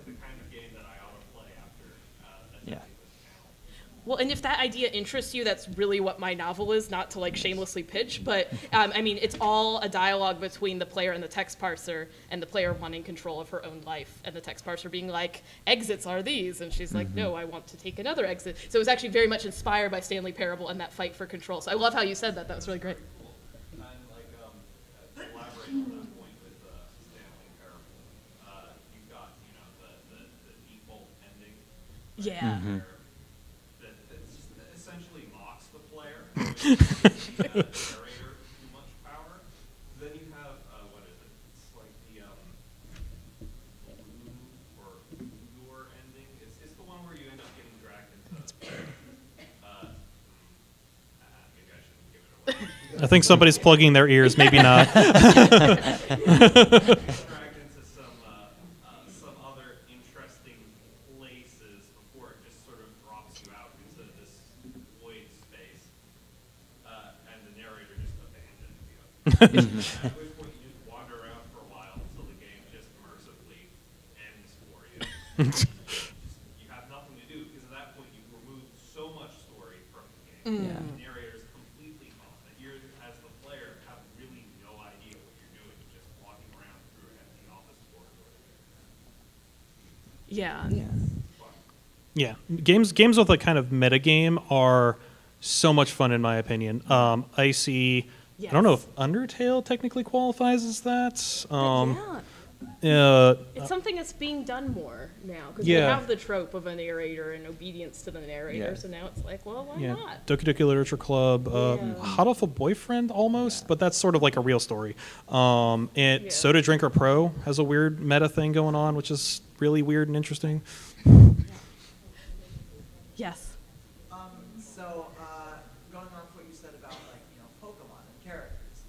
the kind of game that I ought to play after attending this panel. Well, and if that idea interests you, that's really what my novel is, not to like shamelessly pitch, but I mean, it's all a dialogue between the player and the text parser, and the player wanting control of her own life, and the text parser being like, exits are these, and she's like, no, I want to take another exit. So it was actually very much inspired by Stanley Parable and that fight for control. So I love how you said that. That was really great. And like, to elaborate on that point with Stanley Parable, you've got, you know, the default ending. Yeah. That just essentially mocks the player, giving the narrator too much power. Then you have, what is it? It's like the blue or lure ending. It's the one where you end up getting dragged into. Maybe I shouldn't give it away. I think somebody's plugging their ears, maybe not. Dragged into some other interesting places before it just sort of drops you out into this void space, and the narrator just abandons you. At which point you just wander around for a while until the game just mercifully ends for you. You have nothing to do because at that point you've removed so much story from the game. Yeah. The narrator's completely gone. That you're, as the player, have really no idea what you're doing, just walking around through an empty office corridor. Yeah. Yeah, games with a kind of metagame are so much fun in my opinion. Icy, I don't know if Undertale technically qualifies as that. It's something that's being done more now, because Yeah. we have the trope of a narrator and obedience to the narrator, Yeah. so now it's like, well, why Yeah, not? Doki Doki Literature Club, Yeah. Hot Off a Boyfriend almost, but that's sort of like a real story. Yeah. Soda Drinker Pro has a weird meta thing going on, which is really weird and interesting. Yes. So, going off what you said about, like, you know, Pokemon and characters.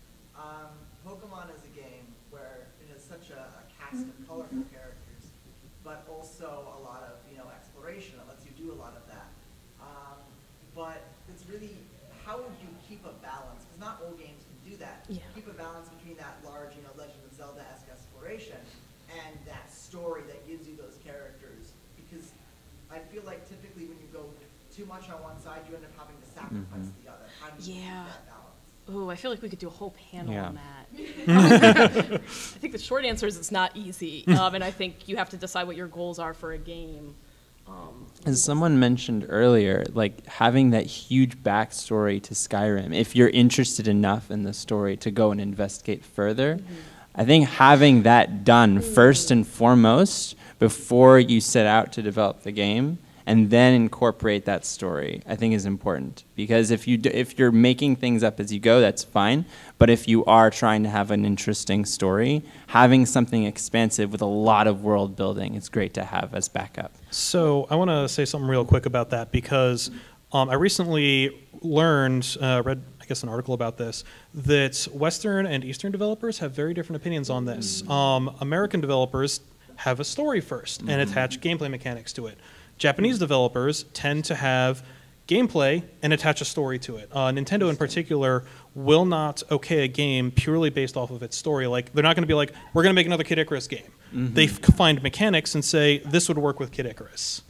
Pokemon is a game where it has such a cast of colorful characters, but also a lot of, you know, exploration. It lets you do a lot of that. But it's really, how would you keep a balance? Because not all games can do that. Yeah. Keep a balance between that large, you know, Legend of Zelda-esque exploration and that story that gives you those characters. Because I feel like typically when you go too much on one side, you end up having to sacrifice the other. How do you keep Yeah. that balance? Oh, I feel like we could do a whole panel Yeah. on that. I think the short answer is it's not easy, and I think you have to decide what your goals are for a game. As someone mentioned earlier, like having that huge backstory to Skyrim, if you're interested enough in the story to go and investigate further, I think having that done first and foremost before you set out to develop the game, and then incorporate that story, I think is important. Because if you're making things up as you go, that's fine. But if you are trying to have an interesting story, having something expansive with a lot of world building is great to have as backup. So I want to say something real quick about that because I recently learned, read I guess an article about this, that Western and Eastern developers have very different opinions on this. American developers have a story first and attach gameplay mechanics to it. Japanese developers tend to have gameplay and attach a story to it. Nintendo in particular will not okay a game purely based off of its story. Like, they're not going to be like, we're going to make another Kid Icarus game. They find mechanics and say, this would work with Kid Icarus.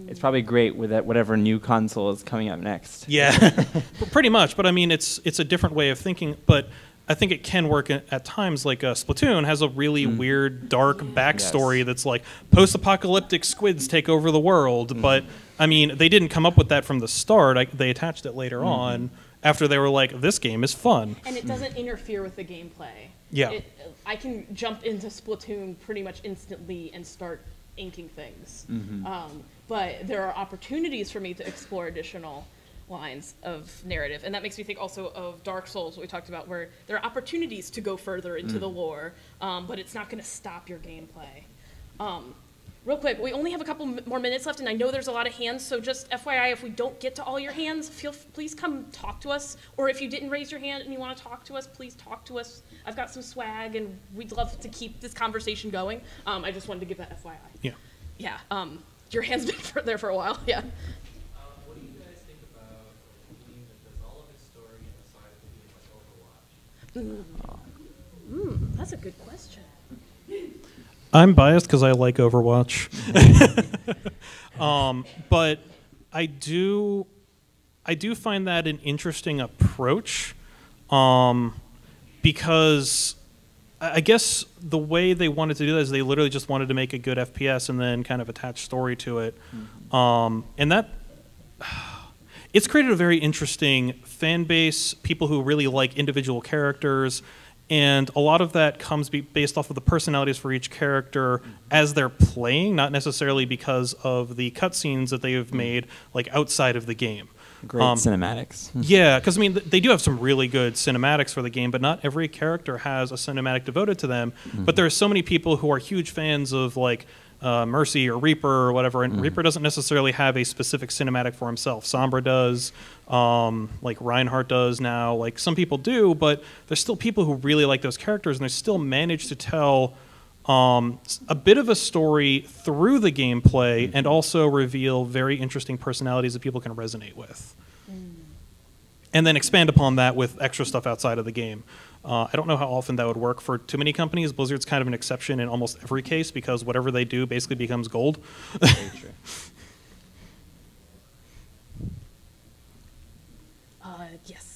It's probably great with that whatever new console is coming up next. Yeah, pretty much. But I mean, it's a different way of thinking. But I think it can work at times. Like Splatoon has a really weird, dark backstory that's like post-apocalyptic squids take over the world. But I mean, they didn't come up with that from the start. They attached it later on after they were like, this game is fun. And it doesn't interfere with the gameplay. Yeah. I can jump into Splatoon pretty much instantly and start inking things. But there are opportunities for me to explore additional lines of narrative. And that makes me think also of Dark Souls, what we talked about, where there are opportunities to go further into the lore, but it's not going to stop your gameplay. Real quick, we only have a couple more minutes left, and I know there's a lot of hands, so just FYI, if we don't get to all your hands, please come talk to us. Or if you didn't raise your hand and you want to talk to us, please talk to us. I've got some swag, and we'd love to keep this conversation going. I just wanted to give that FYI. Yeah. Yeah, your hand's been there for a while, yeah. What do you guys think about a game that does all of its story in the size of a game like Overwatch? That's a good question. I'm biased because I like Overwatch. But I do I do find that an interesting approach, because I guess the way they wanted to do that is they literally just wanted to make a good FPS and then kind of attach story to it. And that, it's created a very interesting fan base, people who really like individual characters, and a lot of that comes based off of the personalities for each character as they're playing, not necessarily because of the cutscenes that they have made like outside of the game. Great cinematics. Yeah, because I mean, they do have some really good cinematics for the game, but not every character has a cinematic devoted to them. But there are so many people who are huge fans of like Mercy or Reaper or whatever, and Reaper doesn't necessarily have a specific cinematic for himself. Sombra does, like Reinhardt does now. Like some people do, but there's still people who really like those characters, and they still manage to tell a bit of a story through the gameplay and also reveal very interesting personalities that people can resonate with. And then expand upon that with extra stuff outside of the game. I don't know how often that would work for too many companies. Blizzard's kind of an exception in almost every case because whatever they do basically becomes gold. Very true. Yes.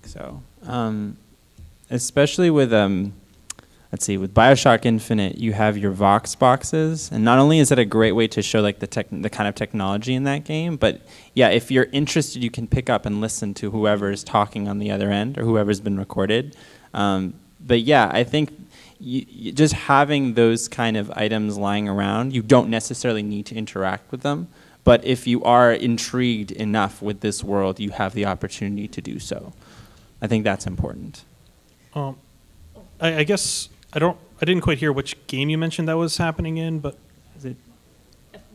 So, especially with let's see, with BioShock Infinite, you have your Vox boxes, and not only is that a great way to show like the kind of technology in that game, but yeah, if you're interested, you can pick up and listen to whoever is talking on the other end or whoever's been recorded. But yeah, I think just having those kind of items lying around, you don't necessarily need to interact with them. But if you are intrigued enough with this world, you have the opportunity to do so. I think that's important. I guess I didn't quite hear which game you mentioned that was happening in, but Is it?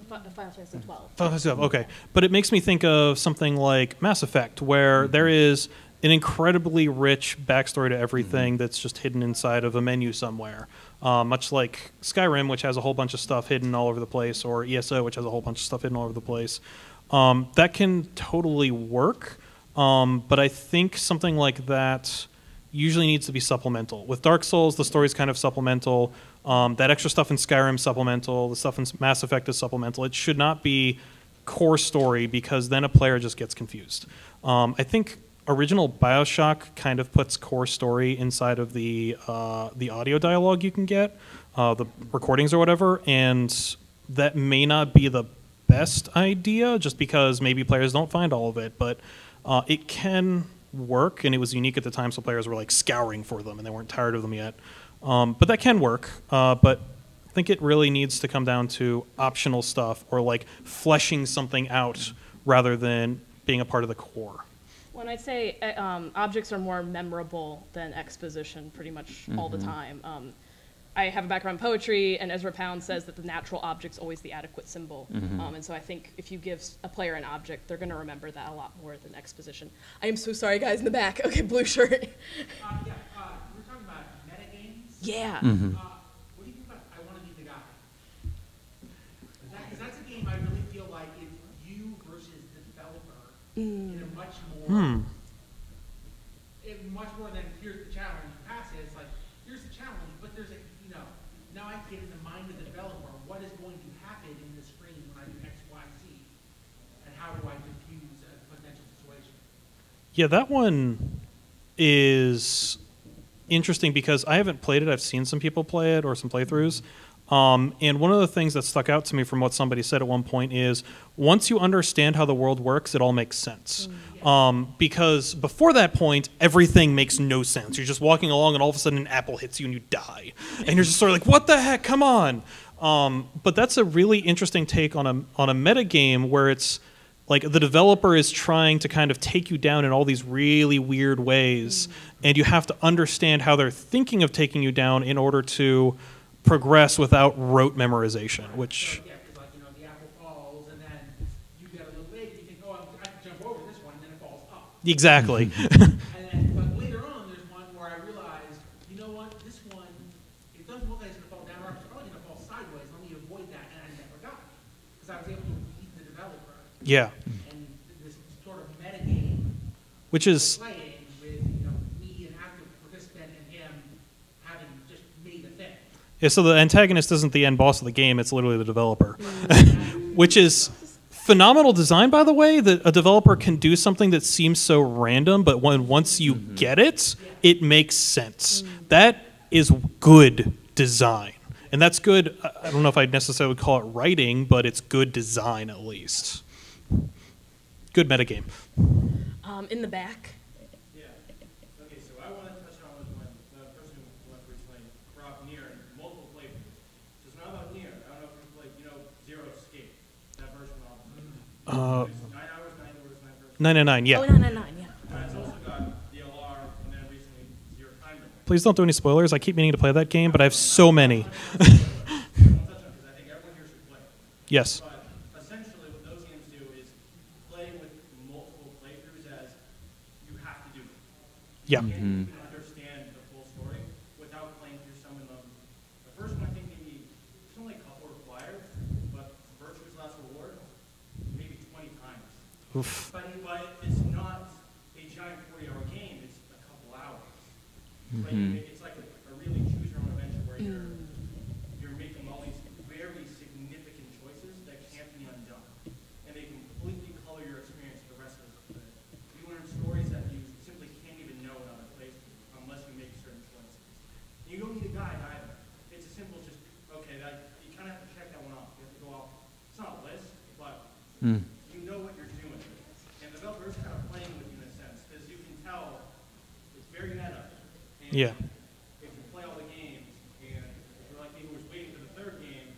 Final Fantasy 12. Final Fantasy 12, okay. But it makes me think of something like Mass Effect, where there is an incredibly rich backstory to everything that's just hidden inside of a menu somewhere. Much like Skyrim, which has a whole bunch of stuff hidden all over the place, or ESO, which has a whole bunch of stuff hidden all over the place. That can totally work, but I think something like that usually needs to be supplemental. With Dark Souls, the story's kind of supplemental. That extra stuff in Skyrim supplemental. The stuff in Mass Effect is supplemental. It should not be core story because then a player just gets confused. I think original BioShock kind of puts core story inside of the audio dialogue you can get, the recordings or whatever, and that may not be the best idea just because maybe players don't find all of it, but it can work, and it was unique at the time, so players were like scouring for them and they weren't tired of them yet. But that can work, but I think it really needs to come down to optional stuff or like fleshing something out rather than being a part of the core. When I'd say objects are more memorable than exposition pretty much all the time. I have a background in poetry, and Ezra Pound says that the natural object's always the adequate symbol. And so I think if you give a player an object, they're going to remember that a lot more than exposition. I am so sorry, guys in the back. Okay, blue shirt. We're talking about meta games. Yeah. What do you think about I Want to Be the Guy? Because that's a game I really feel like it's you versus the developer in a much more, much more than here's the challenge, pass it. It's like here's the challenge, but there's a now I get in the mind of the developer what is going to happen in the screen when I do X, Y, Z, and how do I diffuse a potential situation. Yeah, that one is interesting because I haven't played it. I've seen some people play it or some playthroughs. And one of the things that stuck out to me from what somebody said at one point is once you understand how the world works, it all makes sense. Because before that point, everything makes no sense. You're just walking along and all of a sudden an apple hits you and you die. And you're just sort of like, what the heck? Come on. But that's a really interesting take on a meta game where it's like the developer is trying to kind of take you down in all these really weird ways. And you have to understand how they're thinking of taking you down in order to progress without rote memorization, which... Yeah, because like, the apple falls, and then you get a little big, you think, oh, I can jump over this one, and then it falls up. Exactly. But later on, there's one where I realized, you know what, this one, it doesn't look like it's going to fall down, or it's probably going to fall sideways. Let me avoid that, and I never got it. Because I was able to beat the developer. Yeah. And this sort of metagame Which is... playing with, me, an active participant, and him having just made a thing. Yeah, so the antagonist isn't the end boss of the game, it's literally the developer. Which is phenomenal design, by the way, that a developer can do something that seems so random, but once you get it, it makes sense. That is good design. And that's good, I don't know if I'd necessarily call it writing, but it's good design at least. Good metagame. In the back. Yeah. Okay, so I want to touch on when the person who went recently brought up Nier and multiple playthroughs. So it's not about Nier. I don't know if you played, Zero Escape, that version of it. 9 hours, 9 hours, 9 version. 999, yeah. Oh, 999, yeah. It's also got DLR and then recently Zero Time Limit. Please don't do any spoilers. I keep meaning to play that game, but I have so many. I won't touch on it because I think everyone here should play it. Yes. But essentially what those games do is play with multiple playthroughs as you have to do it. Yeah. You can't even understand the full story without playing through some of them. The first one I think maybe there's only a couple required, but Virtue's Last Reward, maybe 20 times. Oof. But it's not a giant 40-hour game, it's a couple hours. But it's like a really choose your own adventure where you're making all these very significant choices that can't be undone. And they completely color your experience the rest of the you learn stories that you simply can't even know in other places unless you make certain choices. And you don't need a guide either. It's a simple just, okay, you kind of have to check that one off. You have to go off, it's not a list, but you know what you're doing. And the developer is kind of playing with you in a sense, because you can tell it's very meta. And Yeah. if you play all the games, and if you're like me who was waiting for the third game,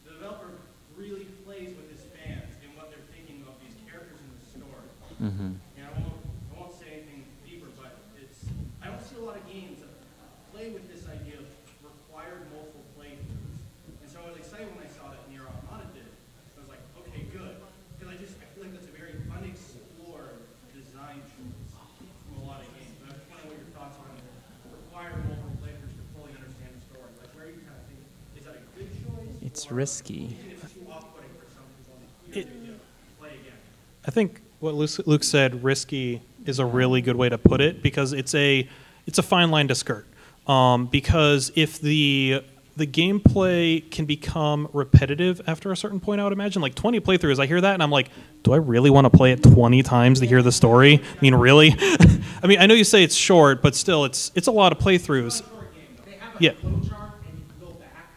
the developer really plays with his fans and what they're thinking of these characters in the story. And I won't say anything deeper, but I don't see a lot of games that play with this idea of required multiple playthroughs. And so I was excited when I saw that Nier Automata did it. I was like, okay, good. Because I feel like that's a very unexplored design choice from a lot of games. And I was wondering what your thoughts are on required multiple playthroughs to fully understand the story. Like, where are you kind of thinking, is that a good choice? It's risky. It's too off-putting for some people. Play again. I think what Luke said, risky, is a really good way to put it because it's a fine line to skirt. Because if the gameplay can become repetitive after a certain point, I would imagine. Like 20 playthroughs, I hear that and I'm like, do I really want to play it 20 times to hear the story? I mean, really? I mean, I know you say it's short, but still, it's a lot of playthroughs. They have Yeah. a flowchart, and you can go back.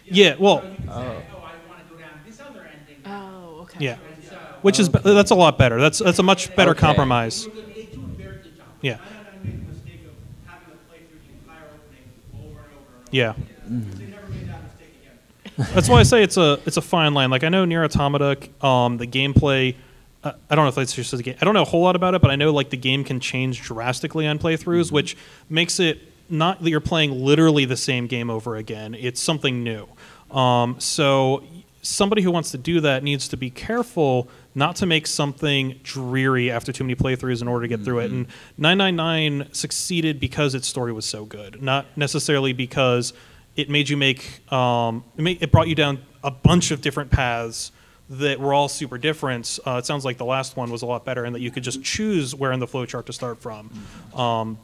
Yeah, well, So you can say, oh, I want to go down this other ending. Oh, okay. yeah. And so, Which is, that's a lot better. That's a much better Okay. compromise. they do a very good job. Yeah. I made the mistake of having to play through the entire opening over and over and over. Yeah. They never made that mistake again. That's why I say it's a fine line. Like I know Nier Automata, the gameplay. I don't know if that's just the game. I don't know a whole lot about it, but I know like the game can change drastically on playthroughs, which makes it not that you're playing literally the same game over again. It's something new. So somebody who wants to do that needs to be careful not to make something dreary after too many playthroughs in order to get through it. And 999 succeeded because its story was so good, not necessarily because it made you make it brought you down a bunch of different paths that were all super different. It sounds like the last one was a lot better and that you could just choose where in the flowchart to start from.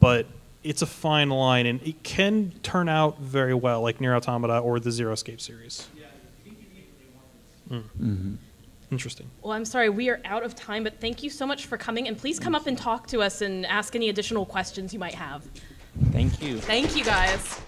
But it's a fine line, and it can turn out very well, like Nier Automata or the Zero Escape series. Interesting. Well, I'm sorry, we are out of time, but thank you so much for coming, and please come up and talk to us and ask any additional questions you might have. Thank you. Thank you, guys.